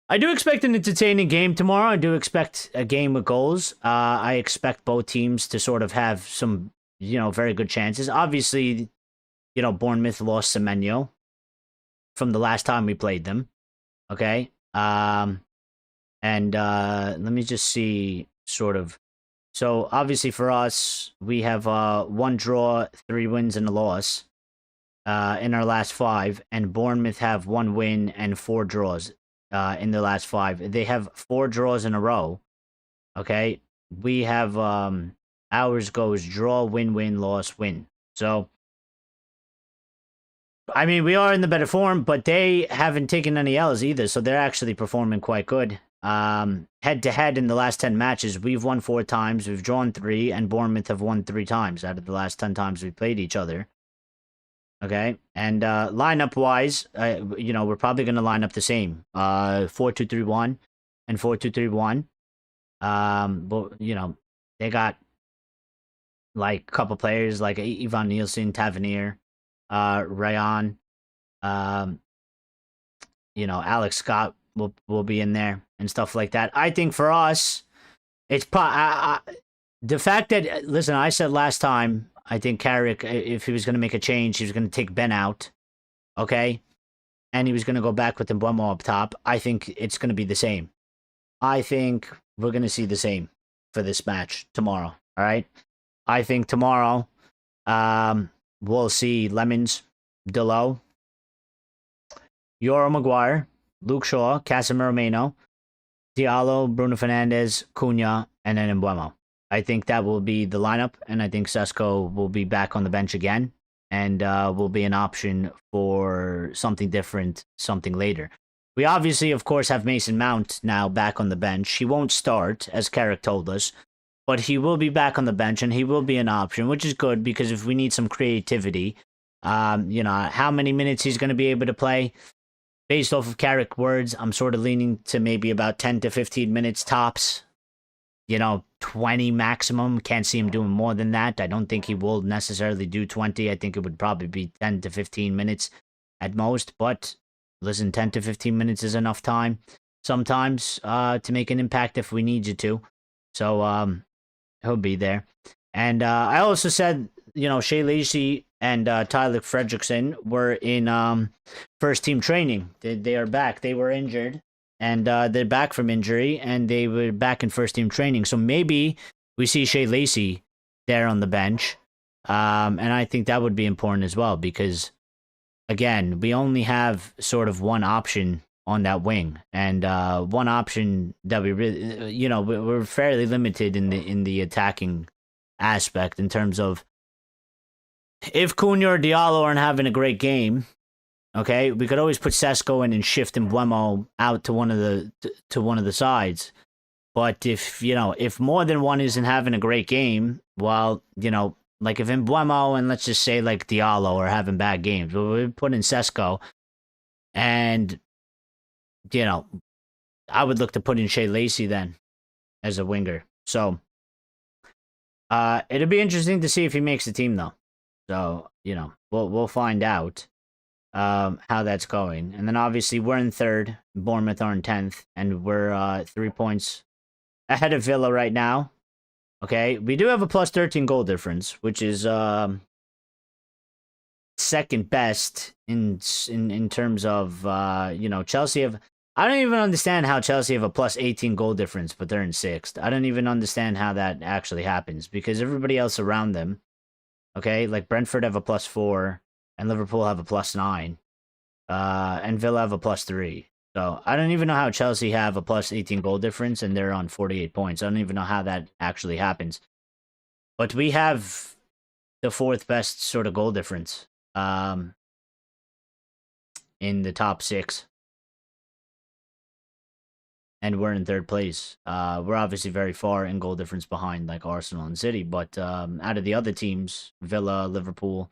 an entertaining game tomorrow. I do expect a game with goals. I expect both teams to sort of have some, very good chances. Obviously, Bournemouth lost Semenyo from the last time we played them. Okay. And let me just see sort of. So obviously for us, we have 1 draw, 3 wins, and a loss in our last 5, and Bournemouth have 1 win and 4 draws in the last 5. They have 4 draws in a row. Okay. We have ours goes draw, win, win, loss, win. So I mean, we are in the better form, but they haven't taken any L's either, so they're actually performing quite good. Head to head in the last 10 matches, we've won 4 times, we've drawn 3, and Bournemouth have won 3 times out of the last 10 times we played each other. Okay, and lineup wise, you know, we're probably going to line up the same 4-2-3-1 and 4-2-3-1. But you know, they got like a couple players like Ivan Nielsen, Tavernier, Rayan, you know, Alex Scott will be in there and stuff like that. I think for us, it's the fact that, listen, I said last time, I think Carrick, if he was going to make a change, he was going to take Ben out, okay? And he was going to go back with Mbeumo up top. I think it's going to be the same. I think we're going to see the same for this match tomorrow, all right? I think tomorrow we'll see Lemons, Delo, Yoro Maguire, Luke Shaw, Casemiro Meno, Diallo, Bruno Fernandes, Cunha, and then Mbeumo. I think that will be the lineup, and I think Sesko will be back on the bench again, and will be an option for something different, something later. We obviously, of course, have Mason Mount now back on the bench. He won't start, as Carrick told us, but he will be back on the bench, and he will be an option, which is good, because if we need some creativity, you know, how many minutes he's going to be able to play, based off of Carrick words, I'm sort of leaning to maybe about 10 to 15 minutes tops. You know, 20 maximum. Can't see him doing more than that. I don't think he will necessarily do 20. I think it would probably be 10 to 15 minutes at most. But listen, 10 to 15 minutes is enough time sometimes to make an impact if we need you to. So he'll be there. And I also said, you know, Shea Lacey and Tyler Fredrickson were in first team training. They are back. They were injured. And they're back from injury, and they were back in first-team training. So maybe we see Shea Lacey there on the bench. And I think that would be important as well because, again, we only have sort of one option on that wing. And one option that we really, you know, we're fairly limited in the attacking aspect in terms of if Cunha or Diallo aren't having a great game, okay, we could always put Sesko in and shift Mbeumo out to one of the sides. But if, you know, if more than one isn't having a great game, well, you know, like if Mbeumo and let's just say like Diallo are having bad games, well, we put in Sesko, and you know, I would look to put in Shea Lacey then as a winger. So it'll be interesting to see if he makes the team though. So, you know, we'll find out how that's going. And then obviously we're in 3rd, Bournemouth are in 10th, and we're 3 points ahead of Villa right now. Okay, we do have a plus 13 goal difference, which is second best in terms of you know, Chelsea have. I don't even understand how Chelsea have a plus 18 goal difference, but they're in 6th. I don't even understand how that actually happens because everybody else around them, okay, like Brentford have a plus 4. And Liverpool have a plus 9. And Villa have a plus 3. So I don't even know how Chelsea have a plus 18 goal difference and they're on 48 points. I don't even know how that actually happens. But we have the 4th best sort of goal difference in the top 6. And we're in 3rd place. We're obviously very far in goal difference behind like Arsenal and City. But out of the other teams, Villa, Liverpool,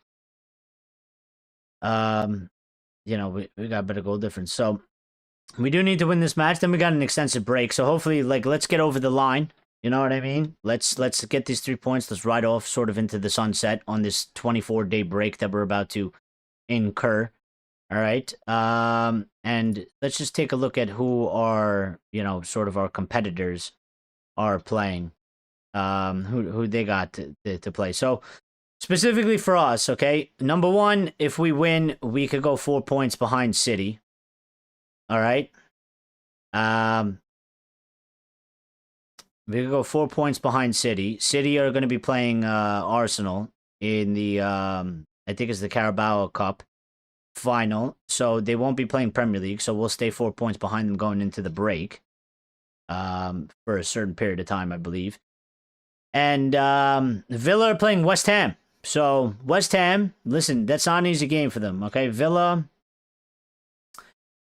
you know, we got better goal difference. So we do need to win this match. Then we got an extensive break. So hopefully, like, let's get over the line. You know what I mean? Let's get these 3 points. Let's ride off sort of into the sunset on this 24-day break that we're about to incur. All right. And let's just take a look at who our, you know, sort of our competitors are playing. Who they got to play. So specifically for us, okay? Number 1, if we win, we could go 4 points behind City. All right? We could go 4 points behind City. City are going to be playing Arsenal in the, I think it's the Carabao Cup final. So they won't be playing Premier League, so we'll stay 4 points behind them going into the break for a certain period of time, I believe. And Villa are playing West Ham. So West Ham, listen, that's not an easy game for them. Okay, Villa,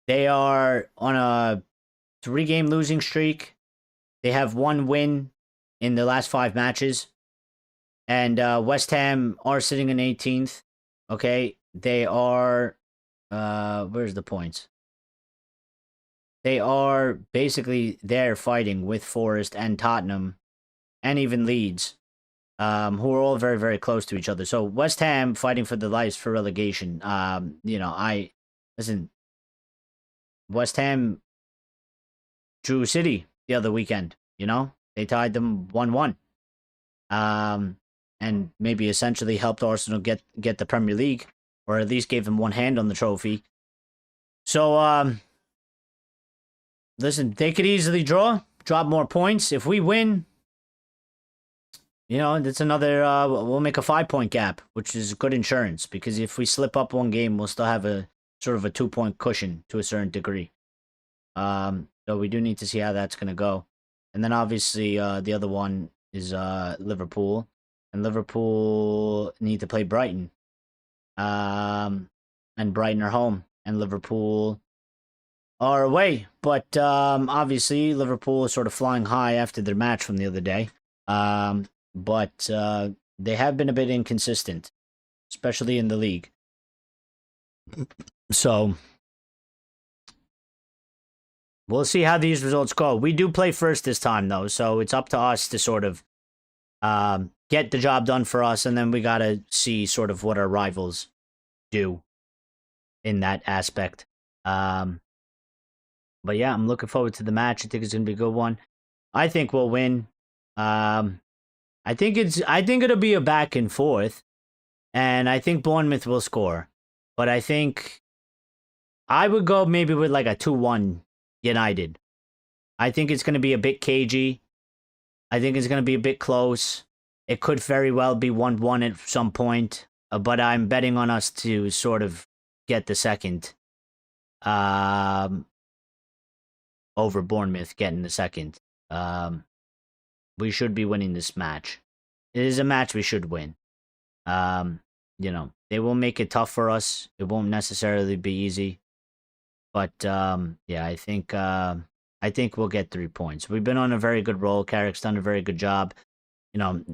they are on a 3-game losing streak. They have 1 win in the last 5 matches. And West Ham are sitting in 18th. Okay, they are. Where's the points? They are basically there fighting with Forest and Tottenham, and even Leeds, who are all very, very close to each other. So West Ham fighting for the lives for relegation. Listen. West Ham drew City the other weekend. They tied them 1-1. And maybe essentially helped Arsenal get the Premier League, or at least gave them one hand on the trophy. So, listen, they could easily drop more points. If we win, that's another, we'll make a 5-point gap, which is good insurance, because if we slip up one game, we'll still have a sort of a 2-point cushion to a certain degree. So we do need to see how that's going to go. And then obviously, the other one is Liverpool. And Liverpool need to play Brighton. And Brighton are home. And Liverpool are away. But obviously, Liverpool is sort of flying high after their match from the other day. But they have been a bit inconsistent, especially in the league. So we'll see how these results go. We do play first this time, though. So it's up to us to sort of get the job done for us, and then we got to see sort of what our rivals do in that aspect. But yeah, I'm looking forward to the match. I think it's going to be a good one. I think we'll win. I think it'll be a back and forth, and I think Bournemouth will score. But I think I would go maybe with like a 2-1 United. I think it's going to be a bit cagey. I think it's going to be a bit close. It could very well be 1-1 at some point, but I'm betting on us to sort of get the second over Bournemouth getting the second. We should be winning this match. It is a match we should win. They will make it tough for us. It won't necessarily be easy. But yeah, I think we'll get 3 points. We've been on a very good roll. Carrick's done a very good job.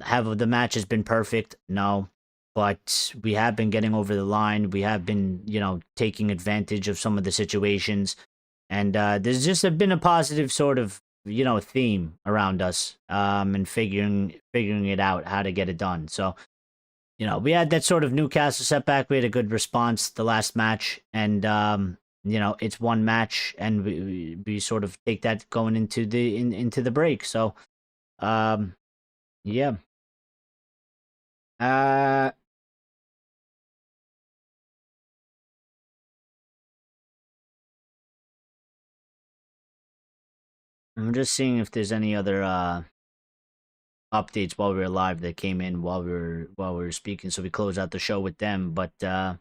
Have the match has been perfect? No. But we have been getting over the line. We have been, taking advantage of some of the situations. And there's just been a positive sort of, theme around us, and figuring it out, how to get it done. So, we had that sort of Newcastle setback. We had a good response the last match. And, it's one match, and we sort of take that going into the break. So, yeah. I'm just seeing if there's any other updates while we were live that came in while we were speaking, so we close out the show with them. But it's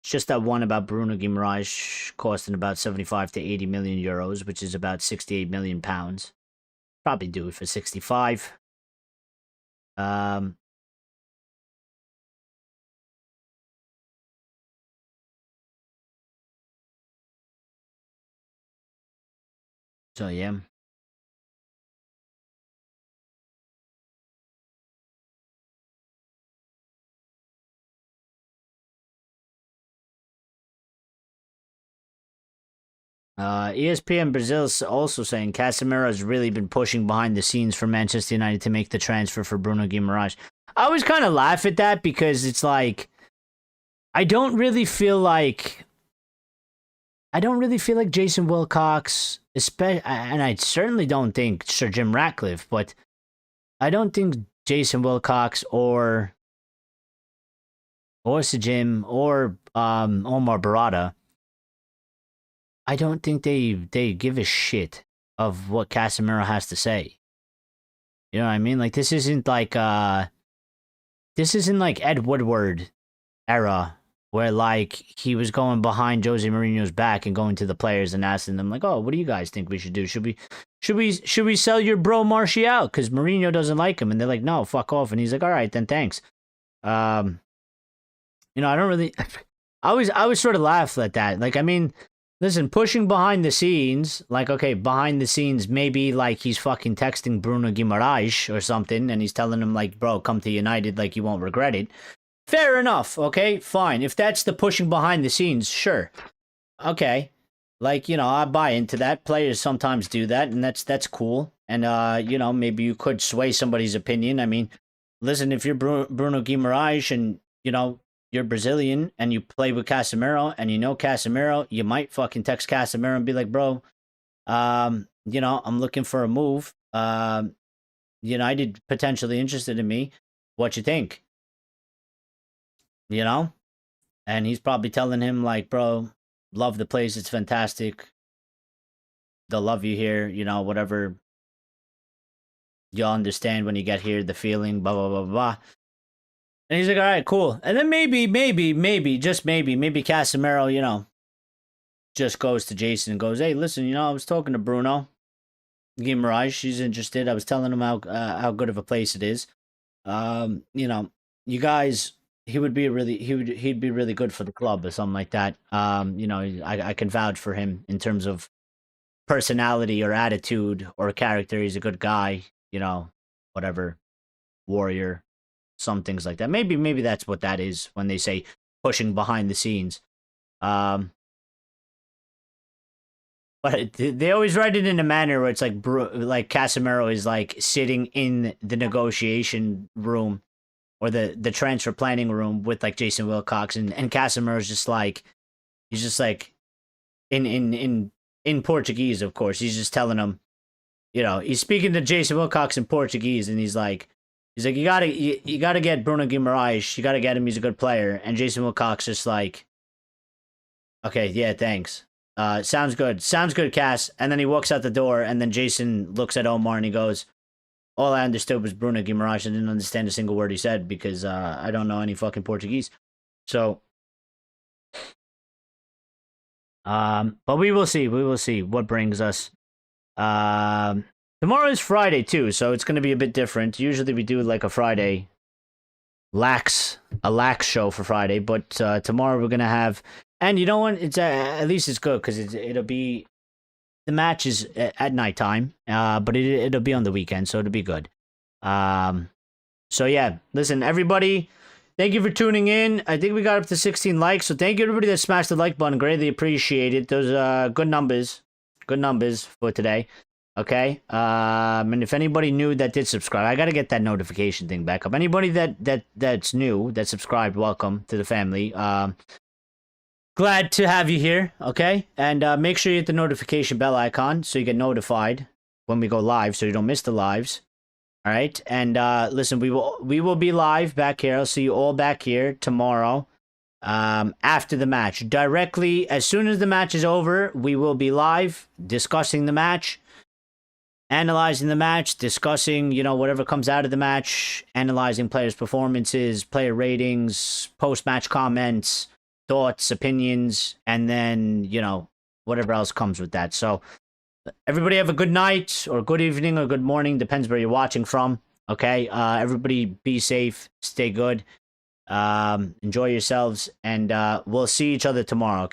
just that one about Bruno Guimares costing about 75 to 80 million euros, which is about 68 million pounds. Probably do it for 65. So yeah. ESPN Brazil's also saying Casemiro has really been pushing behind the scenes for Manchester United to make the transfer for Bruno Guimarães. I always kind of laugh at that because it's like, I don't really feel like Jason Wilcox, and I certainly don't think Sir Jim Ratcliffe, but I don't think Jason Wilcox or Sir Jim or Omar Barada, I don't think they give a shit of what Casemiro has to say. You know what I mean? Like, this isn't like Ed Woodward era where like he was going behind Jose Mourinho's back and going to the players and asking them like, "Oh, what do you guys think we should do? Should we sell your bro Martial because Mourinho doesn't like him?" And they're like, "No, fuck off." And he's like, "All right, then thanks." I don't really. I always sort of laugh at that. Like, I mean, listen, pushing behind the scenes, like, okay, behind the scenes, maybe like he's fucking texting Bruno Guimarães or something, and he's telling him like, bro, come to United, like you won't regret it. Fair enough, okay, fine. If that's the pushing behind the scenes, sure, okay. Like, I buy into that. Players sometimes do that, and that's cool. And maybe you could sway somebody's opinion. I mean, listen, if you're Bruno Guimarães and you're Brazilian and you play with Casemiro and Casemiro, you might fucking text Casemiro and be like, bro, I'm looking for a move. United potentially interested in me. What you think? And he's probably telling him like, bro, love the place. It's fantastic. They'll love you here. Whatever. You'll understand when you get here, the feeling, blah, blah, blah, blah. And he's like, all right, cool. And then maybe, just maybe Casemiro, just goes to Jason and goes, hey, listen, I was talking to Bruno Guimarães. She's interested. I was telling him how good of a place it is. You guys, he'd be really good for the club or something like that. I can vouch for him in terms of personality or attitude or character. He's a good guy, whatever, warrior. Some things like that. Maybe that's what that is when they say pushing behind the scenes. But they always write it in a manner where it's like Casemiro is like sitting in the negotiation room or the transfer planning room with like Jason Wilcox, and Casemiro is just like, he's just like in Portuguese, of course. He's just telling him, he's speaking to Jason Wilcox in Portuguese, and he's like, you gotta get Bruno Guimarães. You gotta get him. He's a good player. And Jason Wilcox just like, okay, yeah, thanks. Sounds good, Cass. And then he walks out the door, and then Jason looks at Omar and he goes, all I understood was Bruno Guimarães. I didn't understand a single word he said because I don't know any fucking Portuguese. So, but we will see. We will see what brings us. Tomorrow is Friday too, so it's going to be a bit different. Usually we do like a Friday lax show for Friday, but tomorrow we're going to have, and you know what? It's at least it's good because it'll be, the match is at nighttime, but it'll be on the weekend, so it'll be good. So yeah, listen, everybody, thank you for tuning in. I think we got up to 16 likes, so thank you everybody that smashed the like button. Greatly appreciate it. Those good numbers for today. Okay, and if anybody new that did subscribe, I gotta get that notification thing back up. Anybody that's new, that subscribed, welcome to the family. Glad to have you here, okay? And make sure you hit the notification bell icon so you get notified when we go live, so you don't miss the lives. All right, and listen, we will be live back here. I'll see you all back here tomorrow. After the match, directly as soon as the match is over, we will be live discussing the match. Analyzing the match, discussing, whatever comes out of the match, analyzing players' performances, player ratings, post-match comments, thoughts, opinions, and then, whatever else comes with that. So, everybody have a good night, or good evening, or good morning, depends where you're watching from, okay? Everybody be safe, stay good, enjoy yourselves, and we'll see each other tomorrow, okay?